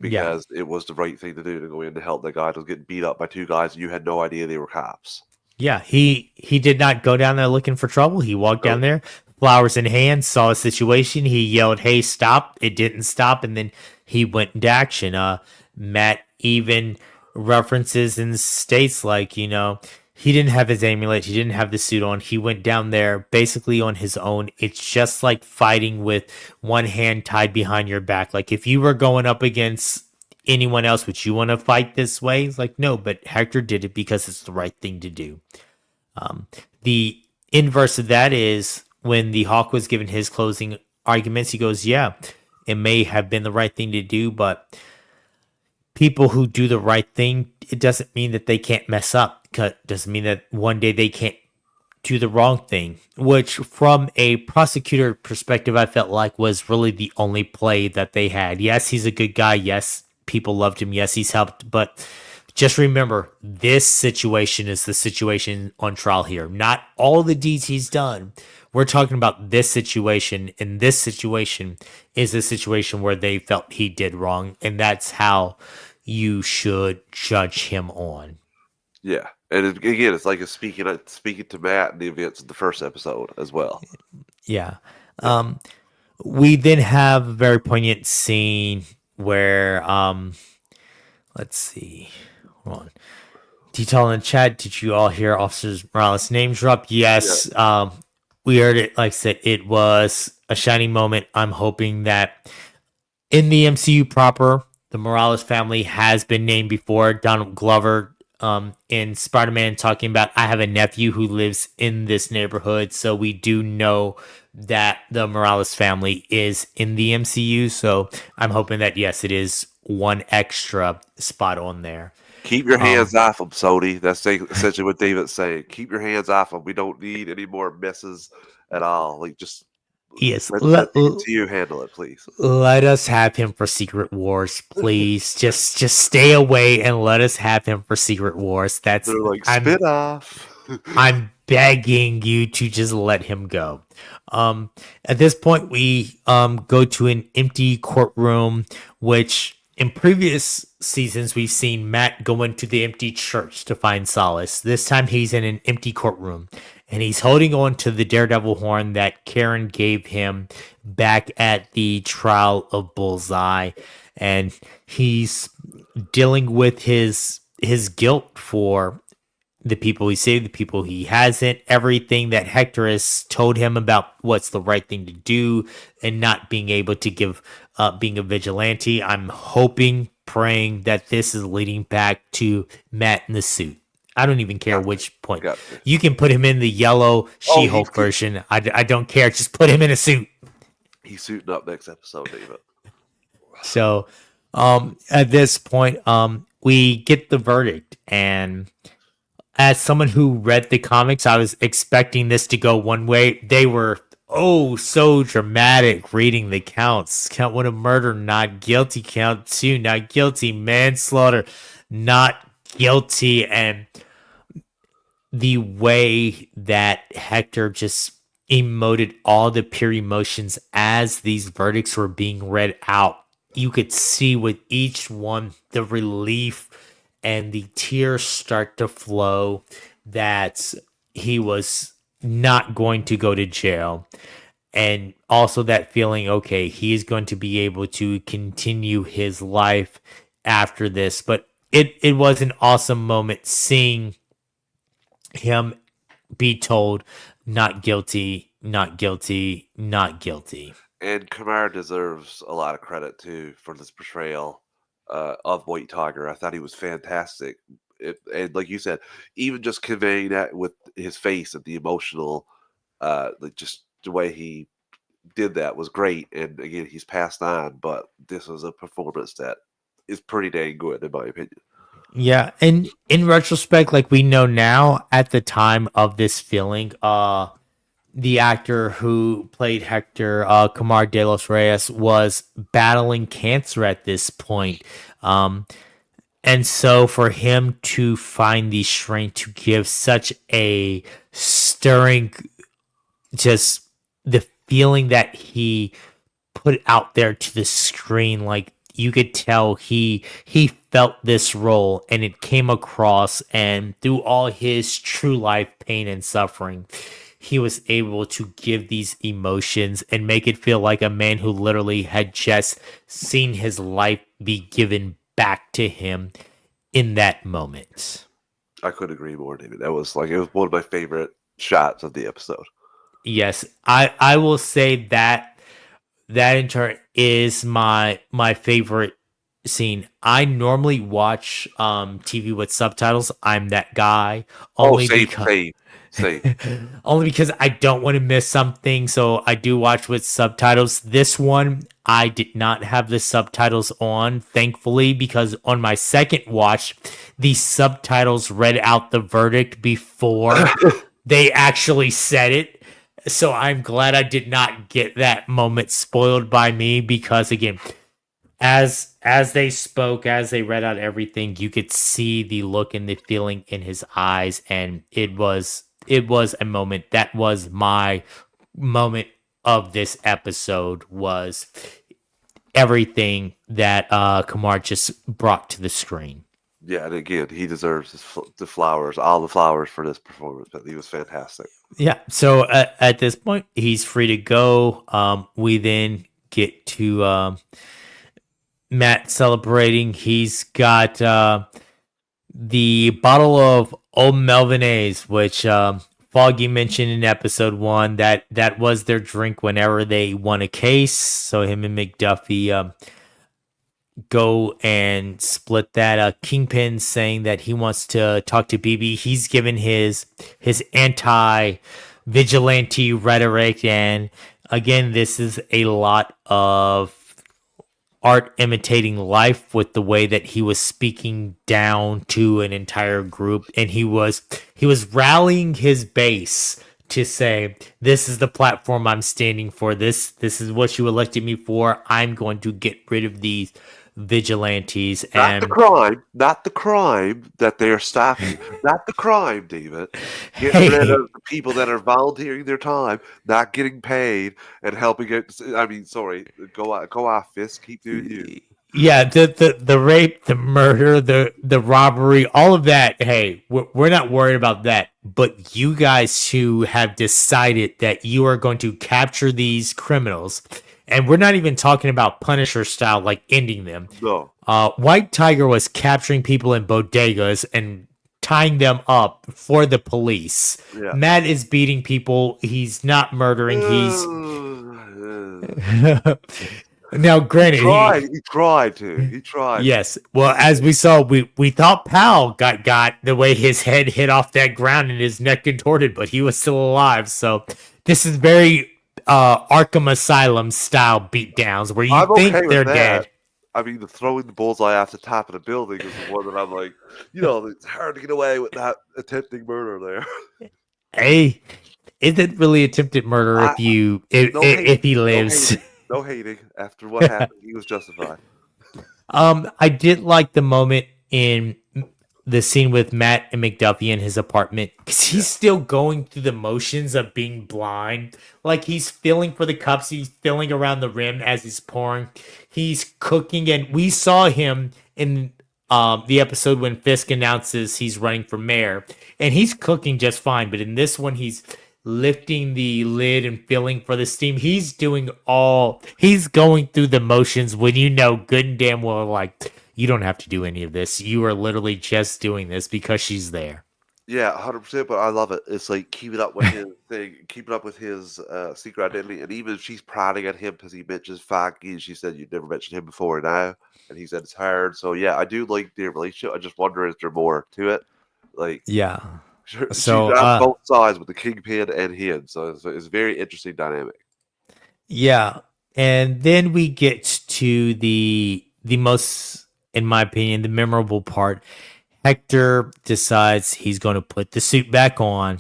Yeah. because it was the right thing to do to go in to help that guy that was getting beat up by two guys and you had no idea they were cops. Yeah, he did not go down there looking for trouble. He walked down No, there, flowers in hand, saw a situation. He yelled, "Hey, stop!" It didn't stop, and then he went into action. Matt even references and states like, he didn't have his amulet, he didn't have the suit on. He went down there basically on his own. It's just like fighting with one hand tied behind your back. Like if you were going up against anyone else, would you want to fight this way? It's like, no, but Hector did it because it's the right thing to do. The inverse of that is when the Hawk was given his closing arguments, he goes, yeah, it may have been the right thing to do, but people who do the right thing, it doesn't mean that they can't mess up. It doesn't mean that one day they can't do the wrong thing, which from a prosecutor perspective, I felt like was really the only play that they had. Yes, he's a good guy. Yes, people loved him. Yes, he's helped. But just remember, this situation is the situation on trial here. Not all the deeds he's done. We're talking about this situation, and this situation is a situation where they felt he did wrong, and that's how you should judge him on. yeah, and again, it's like speaking to Matt and the events of the first episode as well. Yeah. Yeah, We then have a very poignant scene where let's see. Hold on. Detail in the chat. Did you all hear Officer Morales' name drop? yeah, Yes. We heard it. Like I said, it was a shining moment. I'm hoping that in the MCU proper, the Morales family has been named before. Donald Glover in Spider-Man talking about, I have a nephew who lives in this neighborhood. So we do know that the Morales family is in the MCU. So I'm hoping that, yes, it is one extra spot on there. keep your Um, hands off them, Sody. That's essentially what David's saying. Keep your hands off them. We don't need any more messes at all. Like, just yes, let the MCU handle it, please. let us have him for Secret Wars, please. Just stay away and let us have him for Secret Wars. They're like I'm spit off. I'm begging you to just let him go. Um, at this point, we go to an empty courtroom, which in previous seasons we've seen Matt go into the empty church to find solace. This time he's in an empty courtroom, and he's holding on to the Daredevil horn that Karen gave him back at the trial of Bullseye, and he's dealing with his guilt for the people he saved, the people he hasn't, everything that Hector has told him about what's the right thing to do, and not being able to give up being a vigilante. I'm hoping, praying that this is leading back to Matt in the suit. I don't even care Got to, which point. got to. You can put him in the yellow Oh, She-Hulk version. I don't care. Just put him in a suit. he's suiting up next episode, David. So at this point, we get the verdict, and as someone who read the comics, I was expecting this to go one way. They were so dramatic reading the counts. Count one of murder, not guilty. Count two, not guilty. Manslaughter, not guilty. And the way that Hector just emoted all the pure emotions as these verdicts were being read out, you could see with each one the relief and the tears start to flow that he was not going to go to jail. And also that feeling, okay, he is going to be able to continue his life after this. But it was an awesome moment seeing him be told not guilty, not guilty, not guilty. And Kamar deserves a lot of credit too for this portrayal of White Tiger. I thought he was fantastic. And like you said, even just conveying that with his face and the emotional, like just the way he did that was great. And again, he's passed on, but this was a performance that is pretty dang good in my opinion. Yeah, and in retrospect, like we know now, at the time of this feeling, the actor who played Hector, Kamar De Los Reyes, was battling cancer at this point. And so for him to find the strength to give such a stirring, just the feeling that he put out there to the screen, like you could tell he felt this role and it came across, and through all his true life pain and suffering, he was able to give these emotions and make it feel like a man who literally had just seen his life be given back to him in that moment. I couldn't agree more, David. That was like it was one of my favorite shots of the episode. Yes, I will say that that in turn is my favorite scene. I normally watch TV with subtitles. I'm that guy Oh, only same, because same, same. only because I don't want to miss something, so I do watch with subtitles. This one, I did not have the subtitles on, thankfully, because on my second watch, the subtitles read out the verdict before they actually said it. So I'm glad I did not get that moment spoiled by me, because again, as they spoke, as they read out everything, you could see the look and the feeling in his eyes, and it was a moment that was my moment of this episode, was everything that Kamar just brought to the screen. Yeah, and again, he deserves the flowers, all the flowers for this performance. But he was fantastic. Yeah. So at this point, he's free to go. We then get to Matt celebrating. He's got the bottle of Old Melvinase, which Foggy mentioned in episode 1, that was their drink whenever they won a case. So him and McDuffie go and split that. Kingpin saying that he wants to talk to BB. He's given his anti vigilante rhetoric, and again, this is a lot of art imitating life with the way that he was speaking down to an entire group, and he was rallying his base to say, this is the platform I'm standing for, this is what you elected me for, I'm going to get rid of these vigilantes. Not the And crime, not the crime that they're stopping. Not the crime, David. Getting rid hey, of the people that are volunteering their time, not getting paid, and helping it. I mean, sorry, go off, Fisk. Keep doing you. yeah, the rape, the murder, the robbery, all of that. Hey, we're not worried about that. But you guys who have decided that you are going to capture these criminals, and we're not even talking about Punisher style, like ending them. No. White Tiger was capturing people in bodegas and tying them up for the police. Yeah. Matt is beating people. He's not murdering. He's now, granted, He tried to. He tried. yes. Well, as we saw, we thought Pal got the way his head hit off that ground and his neck contorted, but he was still alive. So this is very Arkham Asylum style beatdowns where you I'm think okay with they're that. dead. I mean, the throwing the bullseye off the top of the building is the one that I'm like, it's hard to get away with that attempting murder there. Hey, is it really attempted murder I- if you if No if he hating, lives? no hating. After what happened, he was justified. I did like the moment in the scene with Matt and McDuffie in his apartment, because he's still going through the motions of being blind. Like, he's feeling for the cups, he's feeling around the rim as he's pouring. He's cooking, and we saw him in the episode when Fisk announces he's running for mayor, and he's cooking just fine. But in this one, he's lifting the lid and feeling for the steam. He's going through the motions when you know good and damn well, like, you don't have to do any of this. You are literally just doing this because she's there. Yeah, 100%. But I love it. It's like keeping up with his thing, keeping up with his secret identity, and even if she's prodding at him because he mentions Foggy, and she said you'd never mentioned him before now, and he said it's hard. So yeah, I do like their relationship. I just wonder, is there more to it? Like, Yeah. she's So, on both sides with the Kingpin and him, so it's a very interesting dynamic. yeah. And then we get to the most, in my opinion, the memorable part. Hector decides he's going to put the suit back on.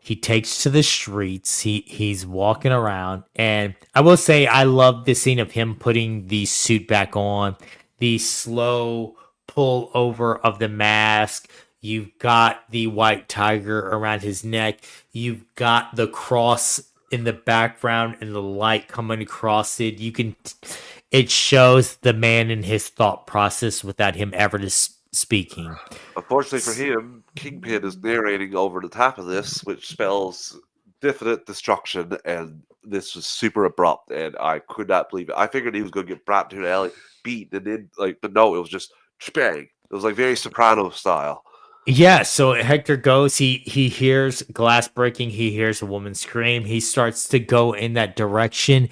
He takes to the streets. He's walking around, and I will say I love the scene of him putting the suit back on. The slow pull over of the mask. You've got the white tiger around his neck. You've got the cross in the background and the light coming across it. it shows the man in his thought process without him ever speaking. Unfortunately for him, Kingpin is narrating over the top of this, which spells definite destruction, and this was super abrupt, and I could not believe it. I figured he was going to get brought to an alley, beaten, and then, like, but no, it was just bang. It was like very Soprano style. Yeah, so Hector goes, he hears glass breaking, he hears a woman scream, he starts to go in that direction,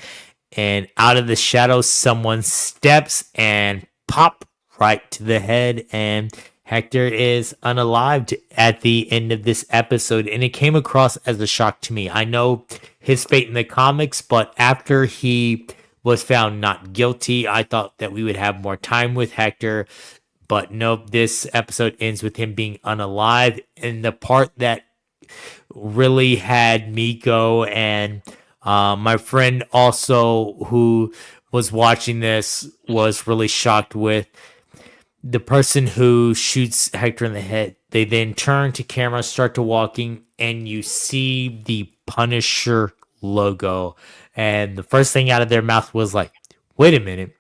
and out of the shadows someone steps and pop right to the head, and Hector is unalived at the end of this episode, and it came across as a shock to me. I know his fate in the comics, but after he was found not guilty, I thought that we would have more time with Hector. But nope, this episode ends with him being unalive. And the part that really had me go, and my friend also who was watching this was really shocked with the person who shoots Hector in the head. They then turn to camera, start to walking, and you see the Punisher logo. And the first thing out of their mouth was like, wait a minute,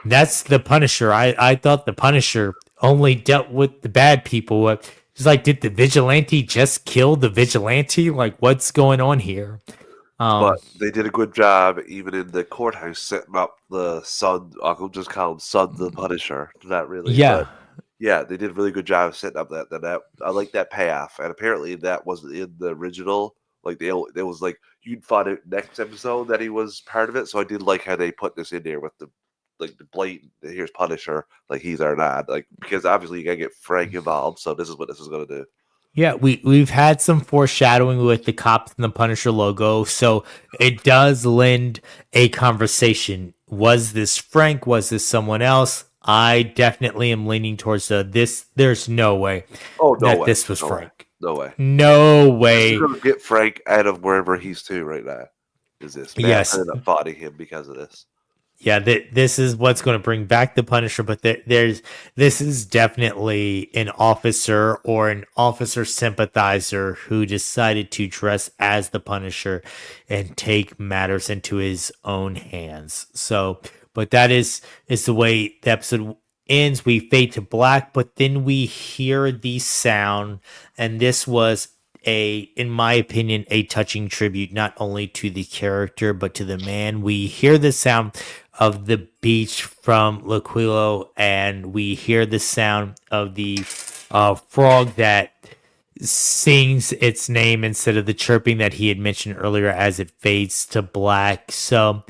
that's the Punisher. I thought the Punisher only dealt with the bad people. It's like, did the vigilante just kill the vigilante? Like, what's going on here? But they did a good job, even in the courthouse, setting up the son. I'll just call him Son the Punisher. Not really, but Yeah. yeah, they did a really good job of setting up that. I like that payoff, and apparently that wasn't in the original. Like it was like you'd find out next episode that he was part of it. So I did like how they put this in there with the like the blatant. Here's Punisher, like he's our dad, like because obviously you gotta get Frank involved. So this is what this is gonna do. Yeah, we've had some foreshadowing with the cops and the Punisher logo, so it does lend a conversation. Was this Frank? Was this someone else? I definitely am leaning towards this. There's no way Oh no that way, this was no way, Frank. no way. No This is way. gonna get Frank out of wherever he's to right now. Is this Matt Yes, ended up fighting him because of this? yeah, this is what's going to bring back the Punisher, but this is definitely an officer or an officer sympathizer who decided to dress as the Punisher and take matters into his own hands. So, but that is the way the episode ends. We fade to black, but then we hear the sound, and this was in my opinion, a touching tribute not only to the character but to the man. We hear the sound of the beach from L'Aquilo, and we hear the sound of the frog that sings its name instead of the chirping that he had mentioned earlier as it fades to black. So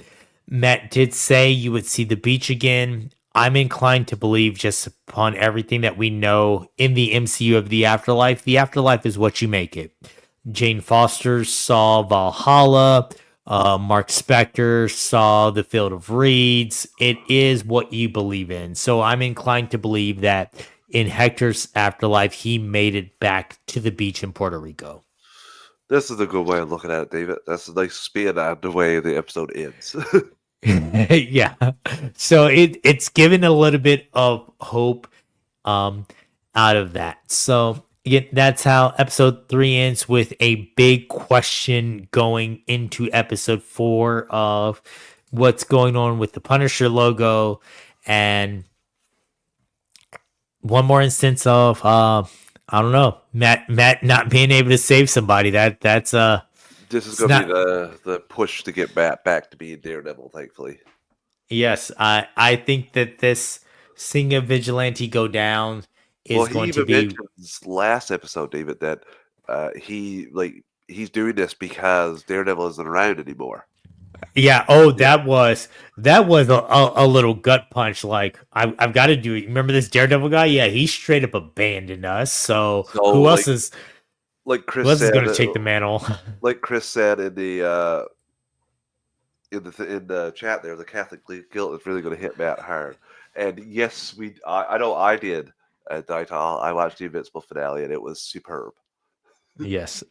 Matt did say you would see the beach again. I'm inclined to believe, just upon everything that we know in the MCU of the afterlife is what you make it. Jane Foster saw Valhalla. Mark Spector saw the Field of Reeds. It is what you believe in. So I'm inclined to believe that in Hector's afterlife, he made it back to the beach in Puerto Rico. This is a good way of looking at it, David. That's a nice spin on the way the episode ends. Yeah. So it's given a little bit of hope um out of that. So again, that's how episode 3 ends, with a big question going into episode 4 of what's going on with the Punisher logo, and one more instance of I don't know, Matt not being able to save somebody. That's This is it's going to be not. the push to get back to being Daredevil, thankfully. Yes, I think that this seeing a vigilante go down Well, is he going to even be. mentioned last episode, David, that he's doing this because Daredevil isn't around anymore. Yeah. Oh, Yeah. that was a little gut punch. Like I've got to do it. Remember this Daredevil guy? Yeah, he straight up abandoned us. So So, who else is like who Chris else is said, going to take the mantle? like Chris said in the in the chat there, the Catholic guilt is really going to hit Matt hard. And yes, I know I did. I watched the Invincible finale, and it was superb. Yes.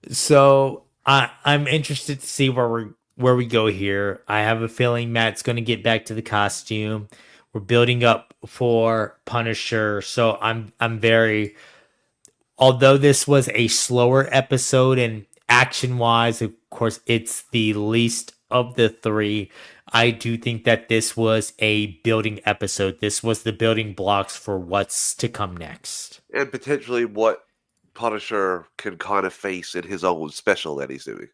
So I'm interested to see where we go here. I have a feeling Matt's going to get back to the costume. We're building up for Punisher, so I'm very. Although this was a slower episode and action wise, of course, it's the least of the three, I do think that this was a building episode. This was the building blocks for what's to come next. And potentially what Punisher can kind of face in his own special that he's doing.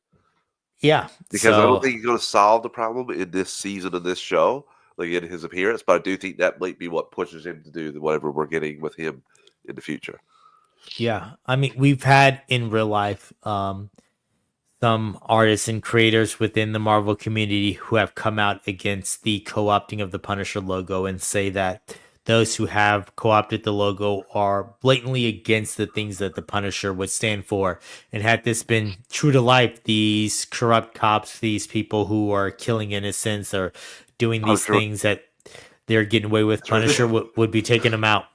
Yeah. Because I don't So think he's going to solve the problem in this season of this show, like in his appearance, but I do think that might be what pushes him to do whatever we're getting with him in the future. yeah, I mean, we've had in real life some artists and creators within the Marvel community who have come out against the co-opting of the Punisher logo and say that those who have co-opted the logo are blatantly against the things that the Punisher would stand for. And had this been true to life, these corrupt cops, these people who are killing innocents or doing these Punisher. things that they're getting away with, Punisher would be taking them out.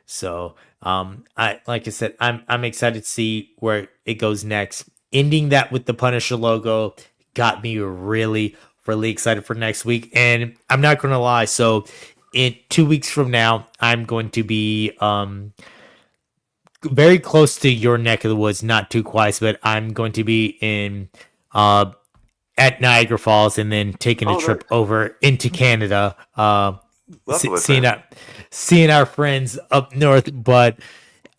So, I like I said, I'm excited to see where it goes next. Ending that with the Punisher logo got me really excited for next week. And I'm not gonna lie, so in 2 weeks from now, I'm going to be very close to your neck of the woods, not too close, but I'm going to be in at Niagara Falls and then taking a trip over into Canada. Seeing our friends up north, but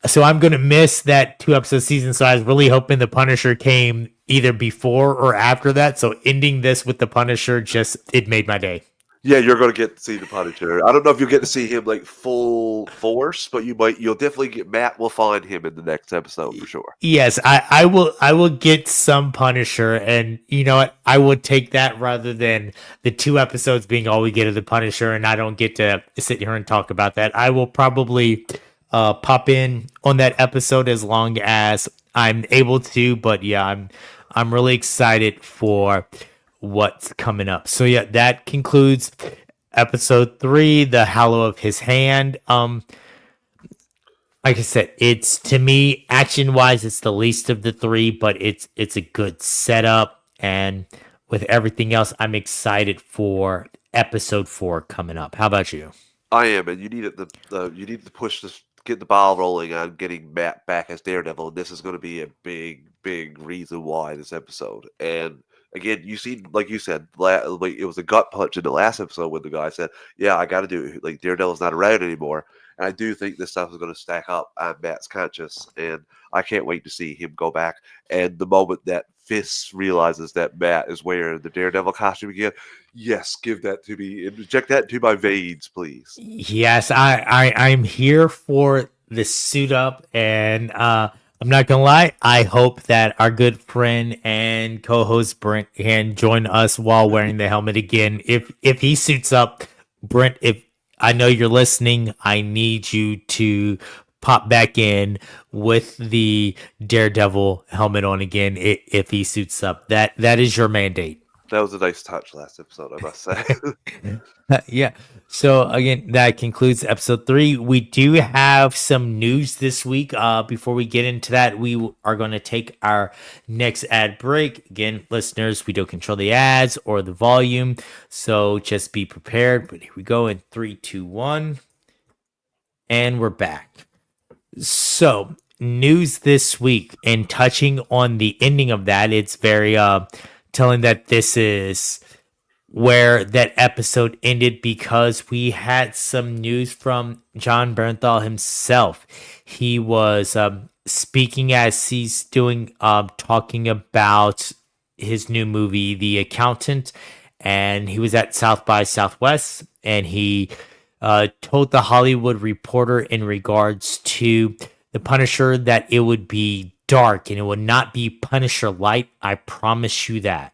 so I'm gonna miss that 2 episode season. So I was really hoping the Punisher came either before or after that. So ending this with the Punisher it made my day. Yeah, you're going to get to see the Punisher. I don't know if you'll get to see him like full force, but you'll definitely get Matt will find him in the next episode for sure. Yes, I will get some Punisher, and you know what? I would take that rather than the 2 episodes being all we get of the Punisher, and I don't get to sit here and talk about that. I will probably pop in on that episode as long as I'm able to, but yeah, I'm really excited for what's coming up. So yeah, that concludes episode 3, The Hollow of His Hand. Like I said, it's to me action wise, it's the least of the 3, but it's a good setup, and with everything else, I'm excited for episode 4 coming up. How about you? I am, and you need to push this, get the ball rolling on getting Matt back as Daredevil, and this is going to be a big reason why this episode. And again, you see, like you said, like it was a gut punch in the last episode when the guy said, "Yeah, I got to do it. Like Daredevil's not around anymore." And I do think this stuff is going to stack up on Matt's conscience, and I can't wait to see him go back. And the moment that Fist realizes that Matt is wearing the Daredevil costume again, yes, give that to me. Inject that into my veins, please. Yes, I'm here for the suit up, and I'm not gonna lie. I hope that our good friend and co-host Brent can join us while wearing the helmet again. If he suits up, Brent, if I know you're listening, I need you to pop back in with the Daredevil helmet on again if he suits up. That is your mandate. That was a nice touch last episode, I must say. Yeah. So again, that concludes episode 3. We do have some news this week. Before we get into that, we are going to take our next ad break. Again, listeners, we don't control the ads or the volume, so just be prepared. But here we go in 3, 2, 1, and we're back. So news this week, and touching on the ending of that, it's very telling that this is where that episode ended, because we had some news from John Bernthal himself. He was speaking as he's doing, talking about his new movie, The Accountant, and he was at South by Southwest, and he told the Hollywood Reporter in regards to the Punisher that it would be dark and it would not be Punisher light. I promise you that.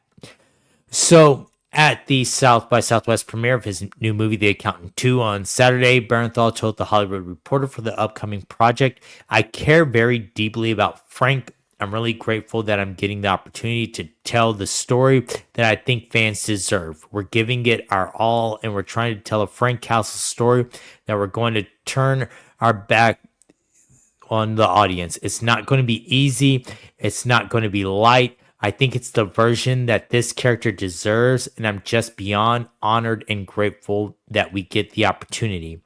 So at the South by Southwest premiere of his new movie, The Accountant 2, on Saturday, Bernthal told the Hollywood Reporter for the upcoming project, "I care very deeply about Frank. I'm really grateful that I'm getting the opportunity to tell the story that I think fans deserve. We're giving it our all, and we're trying to tell a Frank Castle story that we're going to turn our back on the audience. It's not going to be easy. It's not going to be light. I think it's the version that this character deserves, and I'm just beyond honored and grateful that we get the opportunity."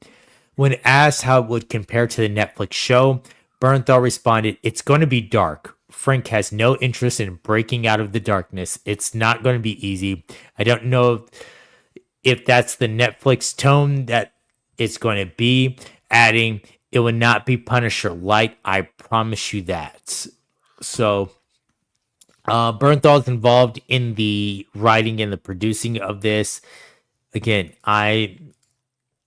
When asked how it would compare to the Netflix show, Bernthal responded, "It's going to be dark. Frank has no interest in breaking out of the darkness. It's not going to be easy. I don't know if that's the Netflix tone that it's going to be, adding, it would not be Punisher light. I promise you that. So, Bernthal's involved in the writing and the producing of this. Again, I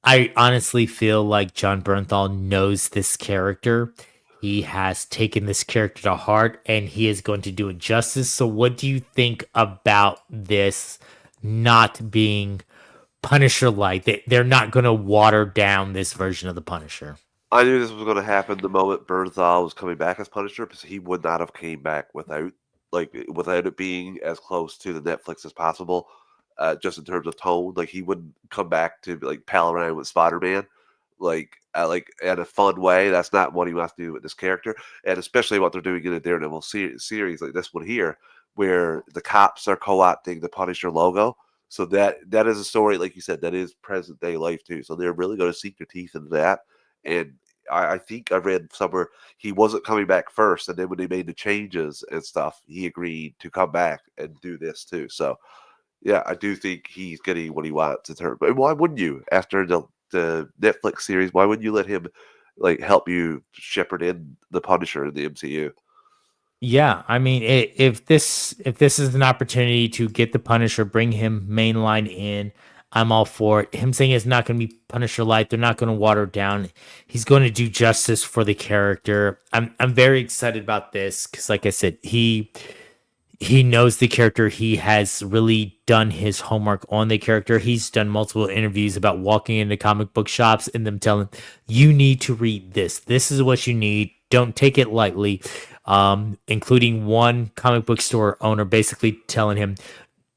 honestly feel like John Bernthal knows this character. He has taken this character to heart and he is going to do it justice. So, what do you think about this not being Punisher like? They're not going to water down this version of the Punisher. I knew this was going to happen the moment Bernthal was coming back as Punisher, because he would not have came back without it being as close to the Netflix as possible. Just in terms of tone, like he wouldn't come back to like pal around with Spider-Man, like in a fun way. That's not what he wants to do with this character, and especially what they're doing in a Daredevil series like this one here, where the cops are co-opting the Punisher logo. So that is a story, like you said, that is present day life too. So they're really going to sink their teeth into that. And I think I read somewhere he wasn't coming back first, and then when they made the changes and stuff, he agreed to come back and do this too. So yeah, I do think he's getting what he wants in terms. But why wouldn't you after the Netflix series? Why wouldn't you let him like help you shepherd in the Punisher in the MCU? Yeah, I mean, if this is an opportunity to get the Punisher, bring him mainline in, I'm all for it. Him saying it's not going to be Punisher light, they're not going to water it down. He's going to do justice for the character. I'm very excited about this because, like I said, he knows the character. He has really done his homework on the character. He's done multiple interviews about walking into comic book shops and them telling you need to read this. This is what you need. Don't take it lightly. Including one comic book store owner basically telling him,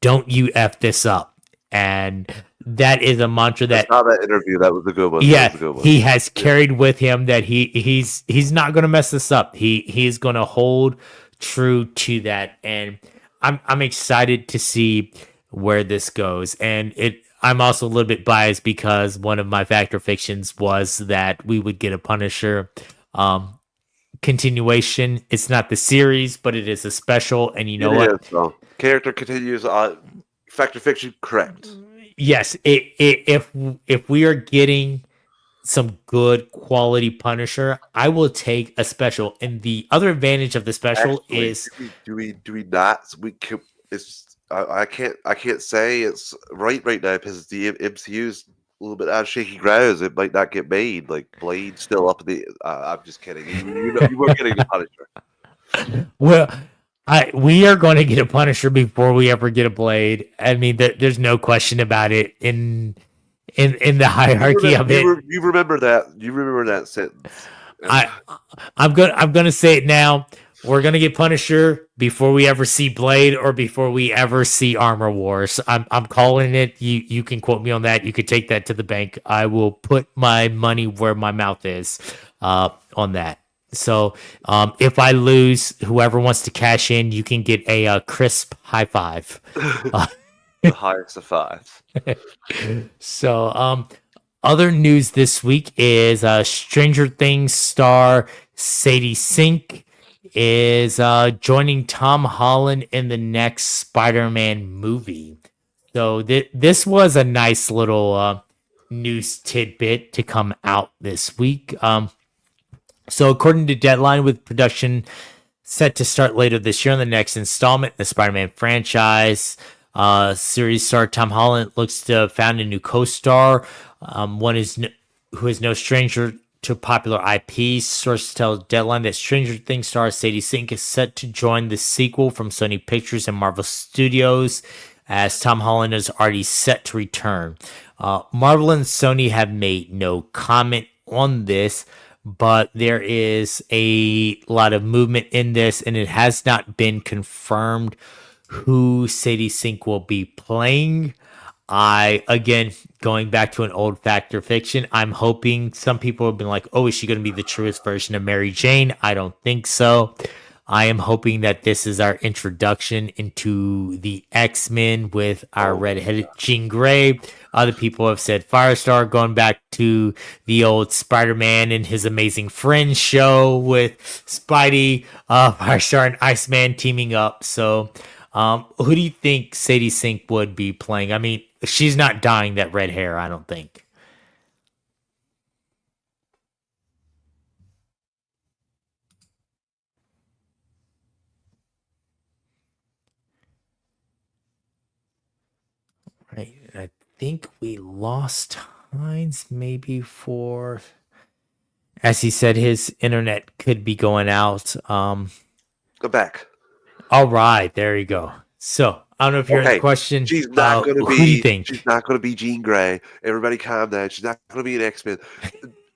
"Don't you f this up." And that is a mantra I that, saw that interview. That was a good one. That yeah, was a good one. he has Yeah. carried with him, that he's not going to mess this up. He's going to hold true to that, and I'm excited to see where this goes. And I'm also a little bit biased because one of my factor fictions was that we would get a Punisher continuation. It's not the series, but it is a special. And you know It what? is. So character continues on Fact or Fiction. Correct. Yes, if we are getting some good quality Punisher, I will take a special. And the other advantage of the special Actually, is, do we not? We can. It's I can't say it's right now because the MCU's a little bit out of shaky grounds. It might not get made. Like Blade's still up in the. I'm just kidding. You were getting a Punisher. well, we are going to get a Punisher before we ever get a Blade. I mean, there's no question about it in the hierarchy of it. You remember that. You remember that sentence. I I'm gonna say it now. We're gonna get Punisher before we ever see Blade or before we ever see Armor Wars. I'm calling it. You can quote me on that. You could take that to the bank. I will put my money where my mouth is on that. So if I lose, whoever wants to cash in, you can get a crisp high five. The highest of five. So other news this week is Stranger Things star Sadie Sink is joining Tom Holland in the next Spider-Man movie. So this was a nice little news tidbit to come out this week. So according to Deadline, with production set to start later this year on the next installment in the Spider-Man franchise, series star Tom Holland looks to found a new co-star. Who is no stranger to popular IP. Sources tell Deadline that Stranger Things star Sadie Sink is set to join the sequel from Sony Pictures and Marvel Studios, as Tom Holland is already set to return. Marvel and Sony have made no comment on this, but there is a lot of movement in this, and it has not been confirmed who Sadie Sink will be playing. Again, going back to an old factor fiction, I'm hoping some people have been like, oh, is she going to be the truest version of Mary Jane? I don't think so. I am hoping that this is our introduction into the X-Men with our Oh, redheaded Jean Grey. Other people have said Firestar, going back to the old Spider-Man and his Amazing Friends show with Spidey, Firestar, and Iceman teaming up. So, who do you think Sadie Sink would be playing? I mean, she's not dyeing that red hair, I don't think. Right. I think we lost Hines maybe for, as he said, his internet could be going out. go back. All right, there you go. So I don't know if you heard the Okay, question. she's not going to Who do you be. think? She's not going to be Jean Grey. Everybody, calm down. She's not going to be an X Men.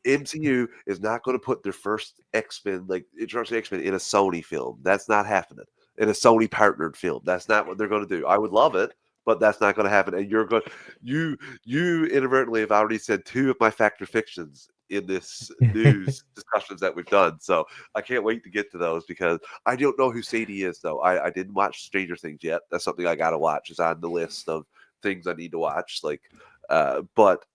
MCU is not going to put their first X Men, like introduction X Men, in a Sony film. That's not happening. In a Sony partnered film. That's not what they're going to do. I would love it, but that's not going to happen. And you're going. You inadvertently have already said two of my factor fictions in this news discussions that we've done. So I can't wait to get to those because I don't know who Sadie is, though. I didn't watch Stranger Things yet. That's something I got to watch. It's on the list of things I need to watch. But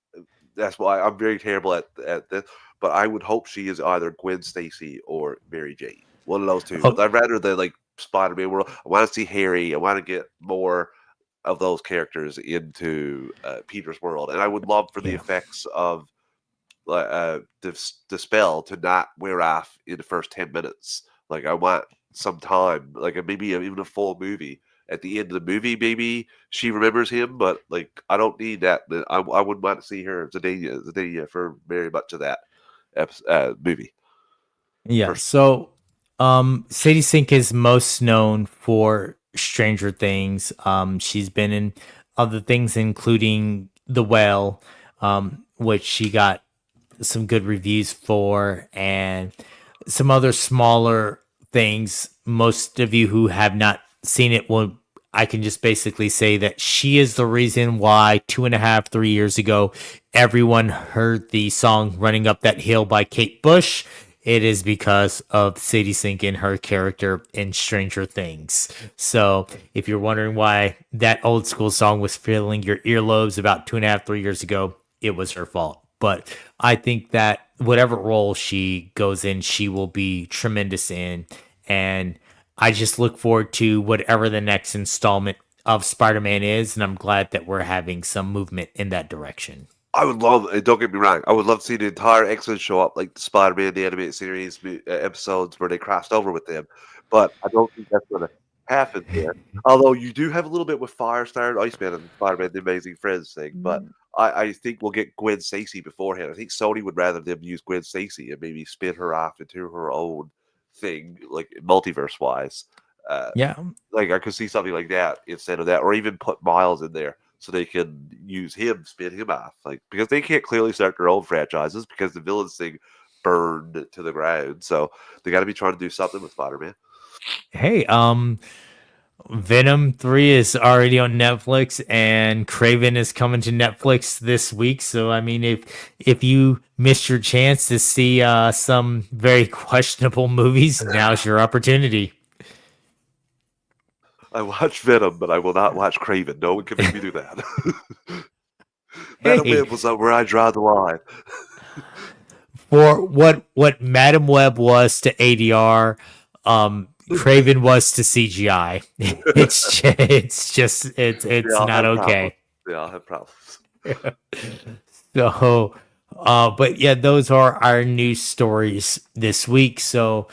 that's why I'm very terrible at this. But I would hope she is either Gwen Stacy or Mary Jane. One of those two. Oh, I'd rather the like Spider-Man world. I want to see Harry. I want to get more of those characters into Peter's world, and I would love for the yeah. effects of the spell to not wear off in the first 10 minutes. Like I want some time, like maybe even a full movie. At the end of the movie, maybe she remembers him, but like I don't need that. I wouldn't want to see her Zendaya for very much of that movie. Yeah. Person. So, Sadie Sink is most known for Stranger Things. She's been in other things, including The Whale, which she got some good reviews for, and some other smaller things. Most of you who have not seen it will. I can just basically say that she is the reason why 2.5, 3 years ago, everyone heard the song Running Up That Hill by Kate Bush. It is because of Sadie Sink and her character in Stranger Things. So, if you're wondering why that old school song was filling your earlobes about 2.5, 3 years ago, it was her fault. But I think that whatever role she goes in, she will be tremendous in. And I just look forward to whatever the next installment of Spider Man is. And I'm glad that we're having some movement in that direction. I would love, and don't get me wrong, I would love to see the entire X-Men show up, like the Spider-Man, the animated series episodes where they crossed over with them. But I don't think that's going to happen there. Although you do have a little bit with Firestar and Iceman and Spider-Man, the Amazing Friends thing. But I think we'll get Gwen Stacy beforehand. I think Sony would rather them use Gwen Stacy and maybe spin her off into her own thing, like multiverse wise. Uh, Yeah. like I could see something like that instead of that, or even put Miles in there so they can use him, spin him off. Like because they can't clearly start their own franchises because the villains thing burned to the ground. So they got to be trying to do something with Spider-Man. Hey, Venom 3 is already on Netflix and Craven is coming to Netflix this week. So I mean if you missed your chance to see some very questionable movies, now's your opportunity. I watch Venom, but I will not watch Craven. No one can make me do that. Venom Hey, was where I draw the line. for what Madam Web was to ADR, Craven was to CGI. They It's all not have problems. okay. They all have problems. So, but yeah, those are our news stories this week. So,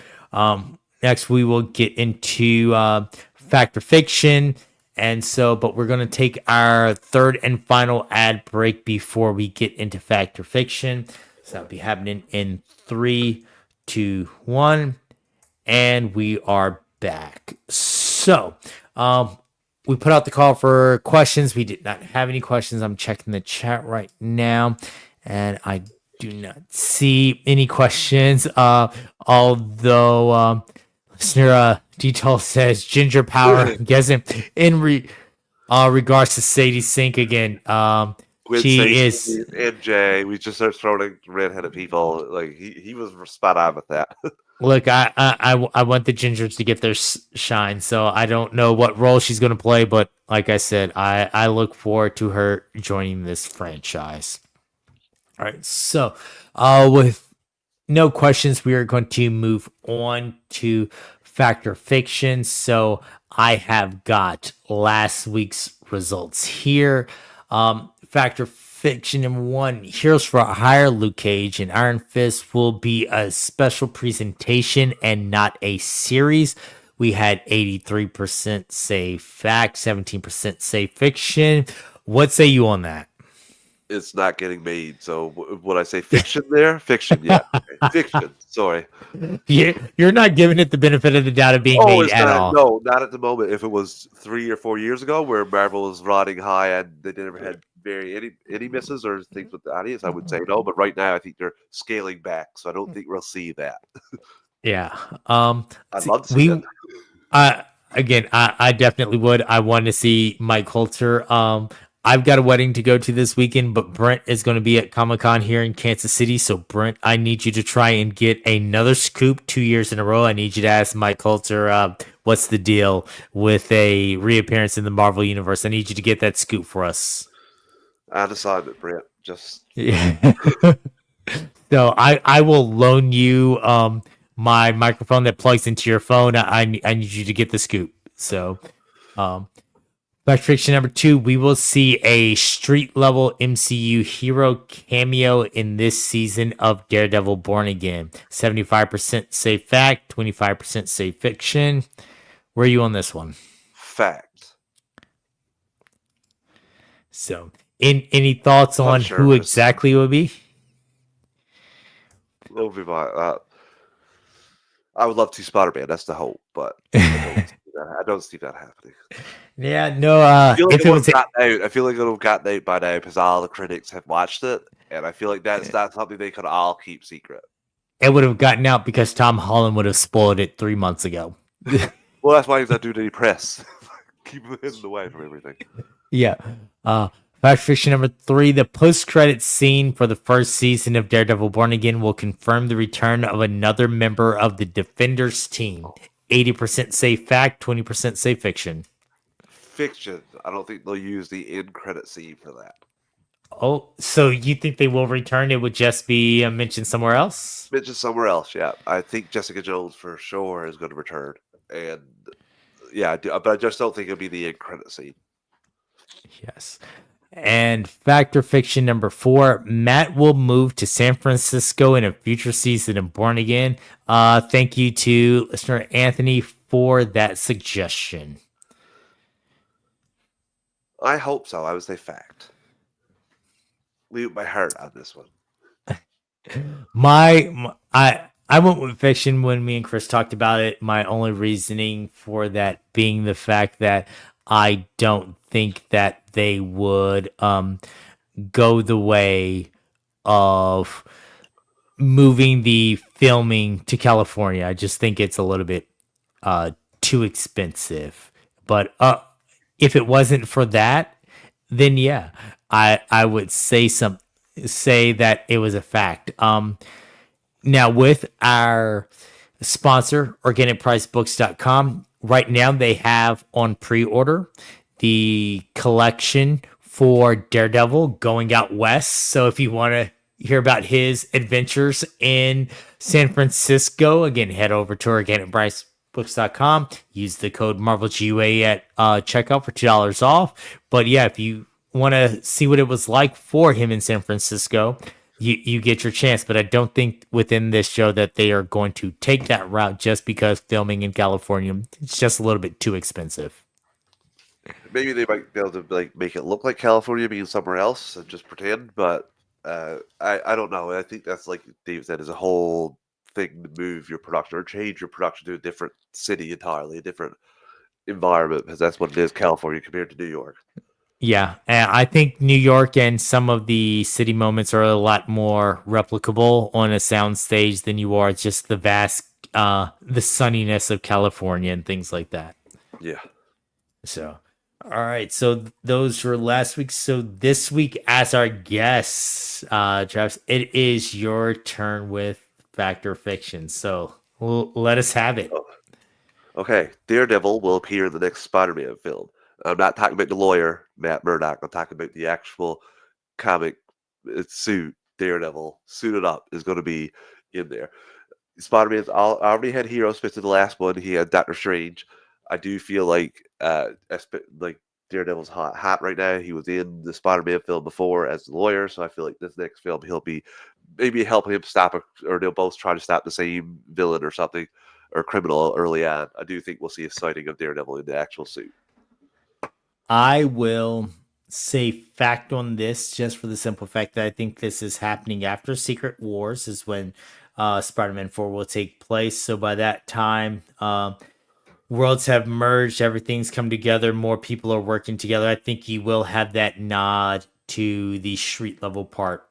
next we will get into fact or fiction. And so, but we're going to take our third and final ad break before we get into fact or fiction. So that'll be happening in 3, 2, 1. And we are back. So, we put out the call for questions. We did not have any questions. I'm checking the chat right now, and I do not see any questions. Although listener Detail says Ginger Power. I'm guessing in regards to Sadie Sink again. Gwen She Stacy, is MJ, we just start throwing redheaded people. Like he was spot on with that. Look, I want the Gingers to get their shine, so I don't know what role she's going to play, but like I said, I look forward to her joining this franchise. All right, so with no questions, we are going to move on to Factor Fiction. So I have got last week's results here. Factor Fiction number one, Heroes for Hire, Luke Cage and Iron Fist will be a special presentation and not a series. We had 83% say fact, 17% say fiction. What say you on that? It's not getting made. So would I say fiction there? Fiction, yeah. Okay. Fiction. Sorry. You're not giving it the benefit of the doubt of being Oh, made it's at not. all. No, not at the moment. If it was 3 or 4 years ago, where Marvel was riding high and they never had any misses or things with the audience, I would say no. But right now, I think they're scaling back, so I don't think we'll see that. Yeah. I'd love to see that. We again, I definitely would. I want to see Mike Coulter. I've got a wedding to go to this weekend, but Brent is going to be at Comic-Con here in Kansas City. So Brent, I need you to try and get another scoop 2 years in a row. I need you to ask Mike Coulter, what's the deal with a reappearance in the Marvel universe. I need you to get that scoop for us. An assignment, Brent. Just Yeah. So I will loan you my microphone that plugs into your phone. I need you to get the scoop. So Fact Fiction number two, we will see a street level MCU hero cameo in this season of Daredevil Born Again. 75% say fact, 25% say fiction. Where are you on this one? fact. So any thoughts on Punisher who is- exactly it would be? It'll be my. I would love to Spider-Man. That's the hope, but I don't see that happening. Yeah, no, I feel like if it it would was have gotten out. I feel like it would have gotten out by now because all the critics have watched it, and I feel like that's not something they could all keep secret. it would have gotten out because Tom Holland would have spoiled it 3 months ago. Well, that's why he's not doing any press. Keep him hidden away from everything. Yeah. Fact Fiction number three, the post-credit scene for the first season of Daredevil Born Again will confirm the return of another member of the Defenders team. 80% say fact, 20% say fiction. Fiction. I don't think they'll use the end credit scene for that. Oh, so you think they will return? It would just be mentioned somewhere else? Mentioned somewhere else. Yeah, I think Jessica Jones for sure is going to return, and yeah, but I just don't think it'll be the end credit scene. Yes. And Factor Fiction number four, Matt will move to San Francisco in a future season of Born Again. Thank you to listener Anthony for that suggestion. I hope so. I would say fact. Leave my heart on this one. I went with fiction when me and Chris talked about it. My only reasoning for that being the fact that I don't think that they would go the way of moving the filming to California. I just think it's a little bit too expensive. But if it wasn't for that, then yeah, I would say that it was a fact. Now with our sponsor, organicpricebooks.com, right now they have on pre-order the collection for Daredevil Going Out West. So if you want to hear about his adventures in San Francisco, again, head over to organicpricebooks.com. Use the code MarvelGUA at checkout for $2 off. But yeah, if you want to see what it was like for him in San Francisco, you get your chance. But I don't think within this show that they are going to take that route just because filming in California, it's just a little bit too expensive. Maybe they might be able to like make it look like California being somewhere else and just pretend, but I don't know. I think that's like Dave said, is a whole thing to move your production or change your production to a different city entirely, a different environment, because that's what it is, California compared to New York. Yeah, and I think New York and some of the city moments are a lot more replicable on a sound stage than you are just the vast, the sunniness of California and things like that. Yeah. So, all right. So those were last week. So this week, as our guests, Travis, it is your turn with Fact or Fiction. So Let us have it. Oh, okay, Daredevil will appear in the next Spider-Man film. I'm not talking about the lawyer, Matt Murdock. I'm talking about the actual comic suit, Daredevil, suited up, is going to be in there. Spider-Man's already had heroes fit to the last one. He had Doctor Strange. I do feel like Daredevil's hot right now. He was in the Spider-Man film before as the lawyer, so I feel like this next film he'll be maybe helping him stop or they'll both try to stop the same villain or something or criminal early on. I do think we'll see a sighting of Daredevil in the actual suit. I will say fact on this just for the simple fact that I think this is happening after Secret Wars is when Spider-Man 4 will take place. So by that time, worlds have merged, everything's come together, more people are working together. I think you will have that nod to the street level part.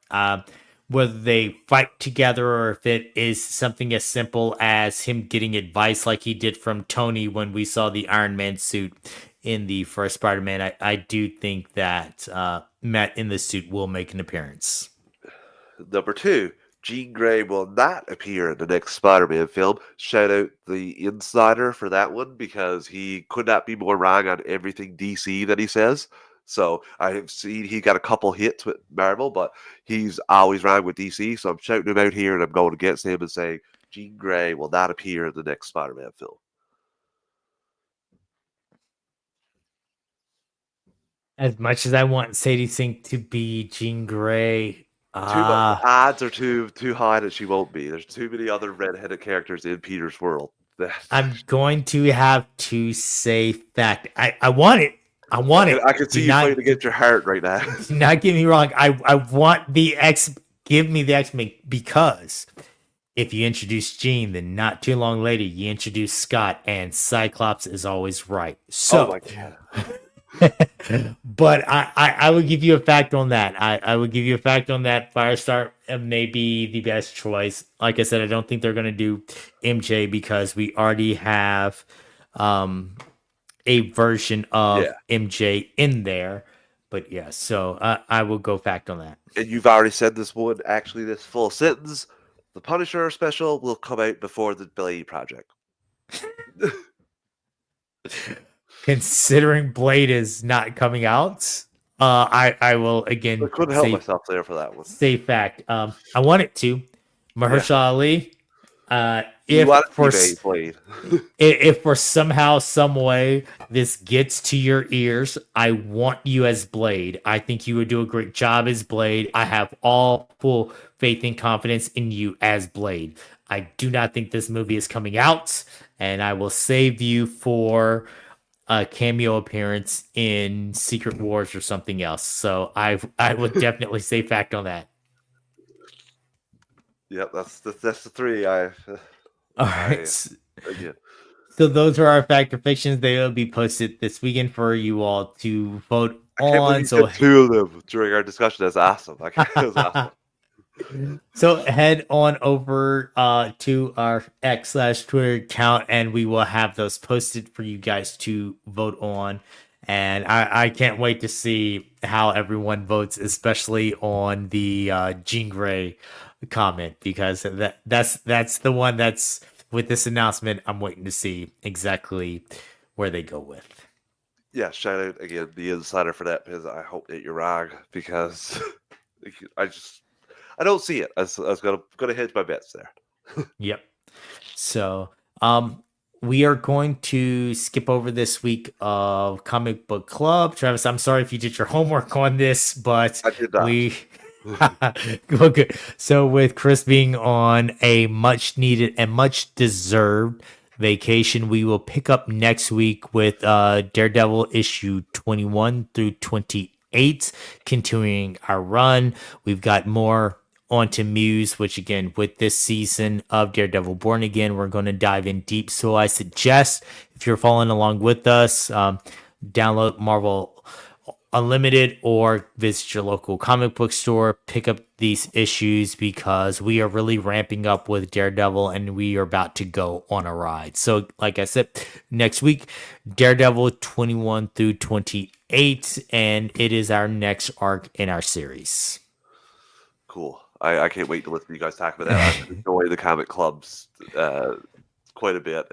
Whether they fight together or if it is something as simple as him getting advice like he did from Tony when we saw the Iron Man suit in the first Spider-Man, I do think that Matt in the suit will make an appearance. Number two, Jean Grey will not appear in the next Spider-Man film. Shout out the insider for that one because he could not be more wrong on everything DC that he says. So I have seen he got a couple hits with Marvel, but he's always wrong with DC. So I'm shouting him out here and I'm going against him and saying Jean Grey will not appear in the next Spider-Man film. As much as I want Sadie Sink to be Jean Grey, Too much. The odds are too high that she won't be. There's too many other redheaded characters in Peter's world. I'm going to have to say fact. I want it. I want it. I can see you fighting against your heart right now. Do not get me wrong. I want the X. Give me the X Men because if you introduce Jean, then not too long later you introduce Scott, and Cyclops is always right. Oh So, my god. but I would give you a fact on that. I would give you a fact on that. Firestar may be the best choice. Like I said, I don't think they're going to do MJ because we already have a version of Yeah. MJ in there. But yeah, so I will go fact on that. And you've already said this one, actually, this full sentence. The Punisher special will come out before the Blade project. Considering Blade is not coming out, I will I again couldn't help myself there for that one. say fact. I want it to. Mahershala Ali. You If want it for to be Blade. if for somehow, some way this gets to your ears, I want you as Blade. I think you would do a great job as Blade. I have all full faith and confidence in you as Blade. I do not think this movie is coming out, and I will save you for a cameo appearance in Secret Wars or something else. So I would definitely say fact on that. Yep, that's the three I All right. yeah. So those are our fact or fictions. They will be posted this weekend for you all to vote I can't believe on. you said two of them during our discussion. That's awesome. That was awesome. So head on over to our X/Twitter account, and we will have those posted for you guys to vote on. And I can't wait to see how everyone votes, especially on the Jean Grey comment, because that's the one that's with this announcement. I'm waiting to see exactly where they go with. Yeah, shout out again the insider for that because I hope that you're wrong because I don't see it. I was gonna hedge my bets there. Yep. So, we are going to skip over this week of comic book club. Travis, I'm sorry if you did your homework on this, but I did not. we well, good. So with Chris being on a much needed and much deserved vacation, we will pick up next week with Daredevil issue 21 through 28, continuing our run. We've got more onto Muse, which again, with this season of Daredevil Born Again, we're going to dive in deep. So I suggest if you're following along with us, download Marvel Unlimited or visit your local comic book store, pick up these issues because we are really ramping up with Daredevil and we are about to go on a ride. So, like I said, next week, Daredevil 21 through 28, and it is our next arc in our series. Cool. I can't wait to listen to you guys talk about that. I enjoy the comic clubs quite a bit.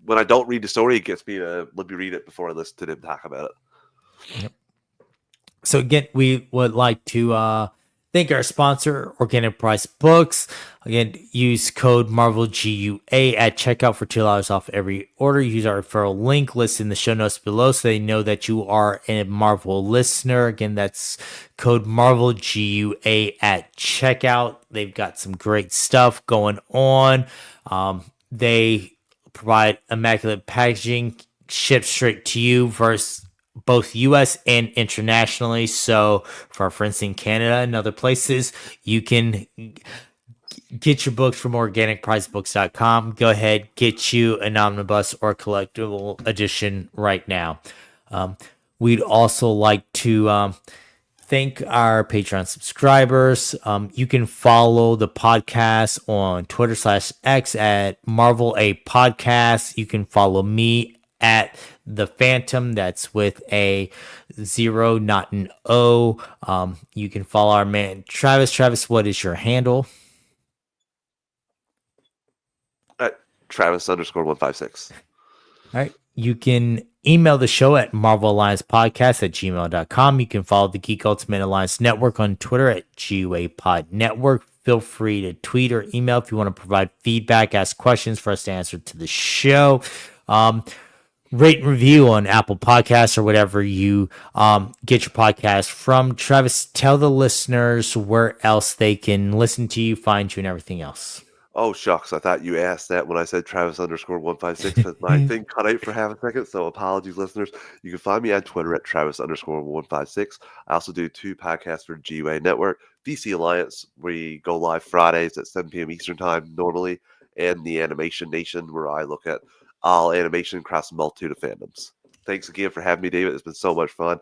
When I don't read the story, it gets me to let me read it before I listen to them talk about it. Yep. So again, we would like to thank our sponsor, Organic Price Books. Again, use code MarvelGUA at checkout for $2 off every order. Use our referral link listed in the show notes below so they know that you are a Marvel listener. Again, that's code MarvelGUA at checkout. They've got some great stuff going on. They provide immaculate packaging, shipped straight to you versus both US and internationally. So for our friends in Canada and other places, you can get your books from organicpricebooks.com. Go ahead, get you an omnibus or collectible edition right now. We'd also like to thank our Patreon subscribers. You can follow the podcast on Twitter/X at Marvel A Podcast. You can follow me at the Phantom. That's with a 0, not an O. You can follow our man Travis. Travis, what is your handle? At Travis_156. All right. You can email the show at marvelalliancepodcast@gmail.com. You can follow the Geek Ultimate Alliance Network on Twitter at GUAPod Network. Feel free to tweet or email if you want to provide feedback, ask questions for us to answer to the show. Rate and review on Apple Podcasts or whatever you get your podcast from. Travis, tell the listeners where else they can listen to you, find you, and everything else. Oh, shucks. I thought you asked that when I said Travis_156, but my thing cut out for half a second, so apologies, listeners. You can find me on Twitter at Travis_156. I also do 2 podcasts for GUA Network, DC Alliance. We go live Fridays at 7 p.m. Eastern Time normally, and the Animation Nation, where I look at all animation across a multitude of fandoms. Thanks again for having me, David. It's been so much fun.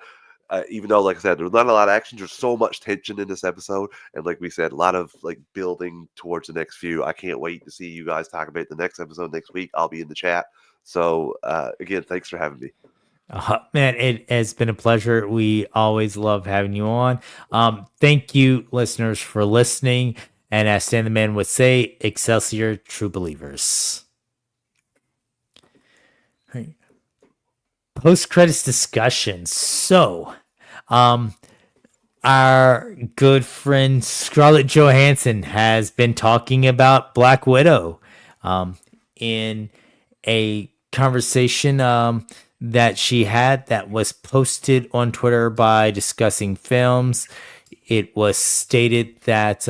Even though, like I said, there's not a lot of action, there's so much tension in this episode, and like we said, a lot of like building towards the next few. I can't wait to see you guys talk about the next episode next week. I'll be in the chat. So again, thanks for having me. Man, it has been a pleasure. We always love having you on. Thank you, listeners, for listening. And as Stan the Man would say, Excelsior, true believers. Post credits discussion. So, our good friend Scarlett Johansson has been talking about Black Widow in a conversation that she had that was posted on Twitter by Discussing Films. It was stated that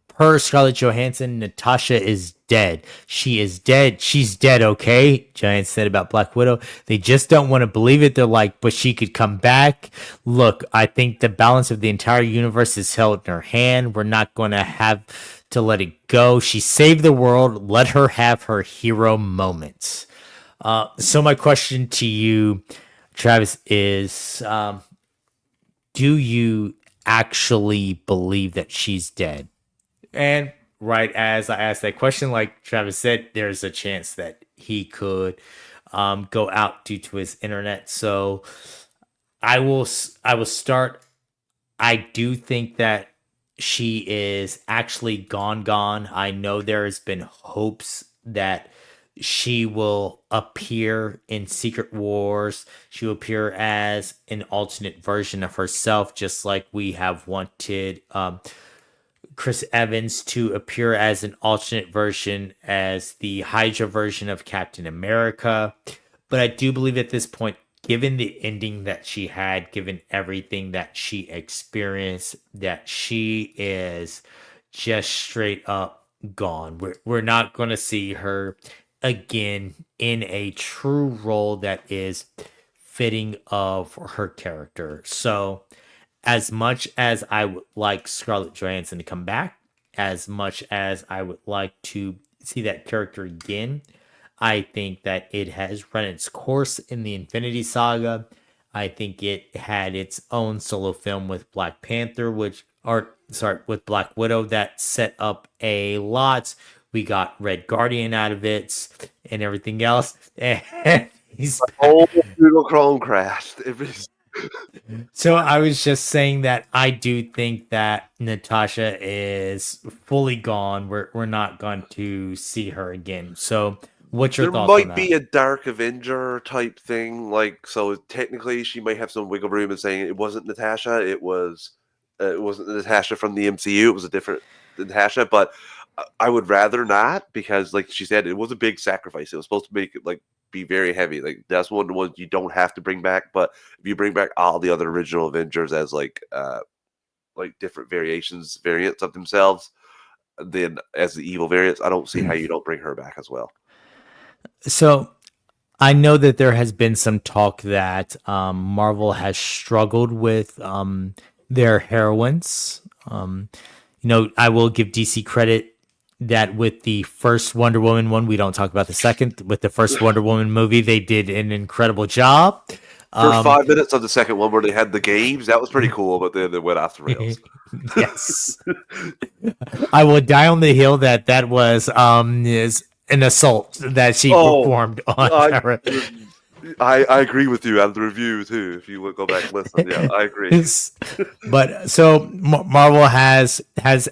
per Scarlett Johansson, Natasha is dead. She is dead. She's dead, okay? Johansson said about Black Widow. They just don't want to believe it. They're like, but she could come back. Look, I think the balance of the entire universe is held in her hand. We're not going to have to let it go. She saved the world. Let her have her hero moments. So my question to you, Travis, is do you actually believe that she's dead? And right as I asked that question, like Travis said, there's a chance that he could go out due to his internet. So I will start. I do think that she is actually gone. I know there has been hopes that she will appear in Secret Wars. She will appear as an alternate version of herself, just like we have wanted Chris Evans to appear as an alternate version, as the Hydra version of Captain America. But I do believe at this point, given the ending that she had, given everything that she experienced, that she is just straight up gone. We're not going to see her again in a true role that is fitting of her character. So as much as I would like Scarlett Johansson to come back, as much as I would like to see that character again, I think that it has run its course in the Infinity Saga. I think it had its own solo film with Black Panther, with Black Widow that set up a lot. We got Red Guardian out of it and everything else. And he's Oh, Google Chrome crashed. So I was just saying that I do think that Natasha is fully gone. We're not going to see her again. So what's your There thoughts on might that? be a Dark Avenger type thing, like so. Technically, she might have some wiggle room in saying it wasn't Natasha. It wasn't Natasha from the MCU. It was a different Natasha. But I would rather not because, like she said, it was a big sacrifice. It was supposed to make it like be very heavy. Like that's one of the ones you don't have to bring back. But if you bring back all the other original Avengers as like different variants of themselves, then as the evil variants, I don't see how you don't bring her back as well. So I know that there has been some talk that Marvel has struggled with their heroines. I will give DC credit that with the first Wonder Woman one, we don't talk about the second. With the first Wonder Woman movie, they did an incredible job. First Um, 5 minutes of the second one where they had the games, that was pretty cool, but then it went off the rails. yes, I will die on the hill that that was is an assault that she Oh, performed on I, Tara. I agree with you on the review too. If you would go back and listen, yeah, I agree. But so Marvel has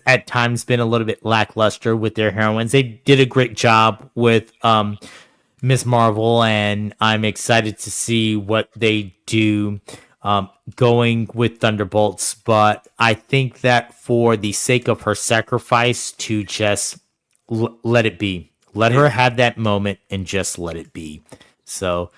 at times been a little bit lackluster with their heroines. They did a great job with Miss Marvel, and I'm excited to see what they do going with Thunderbolts. But I think that for the sake of her sacrifice, to just let it be, let Yeah, her have that moment, and just let it be. So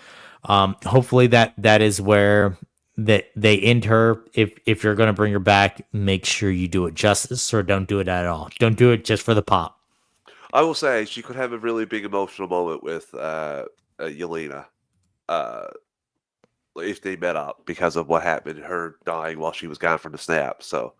hopefully that is where that they end her. If you're gonna bring her back, make sure you do it justice, or don't do it at all. Don't do it just for the pop. I will say she could have a really big emotional moment with Yelena uh, if they met up because of what happened, her dying while she was gone from the snap. So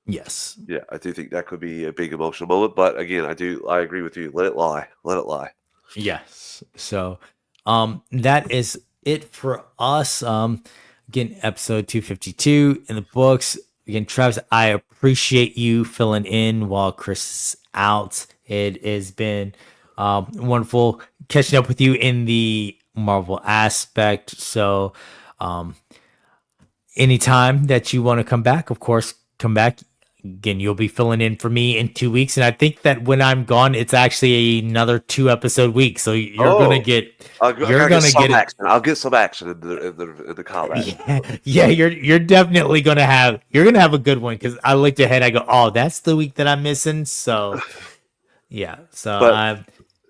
Yes. yeah, I do think that could be a big emotional moment. But again, I agree with you. Let it lie. Let it lie. Yes. So that is it for us. Again, episode 252 in the books. Again, Travis, I appreciate you filling in while Chris is out. It has been wonderful catching up with you in the Marvel aspect. So anytime that you want to come back, of course, come back. Again, you'll be filling in for me in 2 weeks, and I think that when I'm gone, it's actually another 2 episode week. So Oh, I you're gotta get gonna some get it. action. I'll get some action in the combat. Yeah, yeah, you're definitely gonna have a good one because I looked ahead. I go, oh, that's the week that I'm missing. So yeah, so But I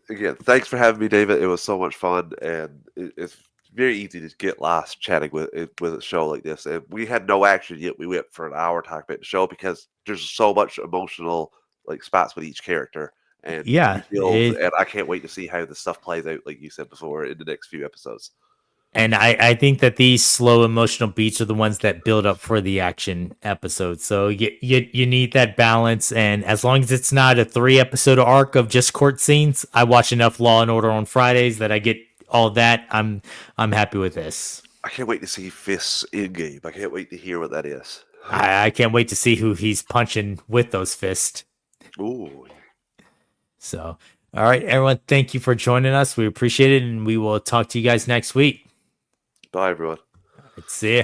again, thanks for having me, David. It was so much fun, and it's very easy to get lost chatting with a show like this. And we had no action yet. We went for an hour talking about the show because there's so much emotional like spots with each character, and you yeah, build. And I can't wait to see how the stuff plays out, like you said before, in the next few episodes. and I think that these slow emotional beats are the ones that build up for the action episodes. So you need that balance, and as long as it's not a 3 episode arc of just court scenes, I watch enough Law and Order on Fridays that I get all that. I'm happy with this. I can't wait to see Fists in game. I can't wait to hear what that is. I can't wait to see who he's punching with those fists. Ooh, So, all right, everyone, thank you for joining us. We appreciate it, and we will talk to you guys next week. bye everyone. All right, see ya.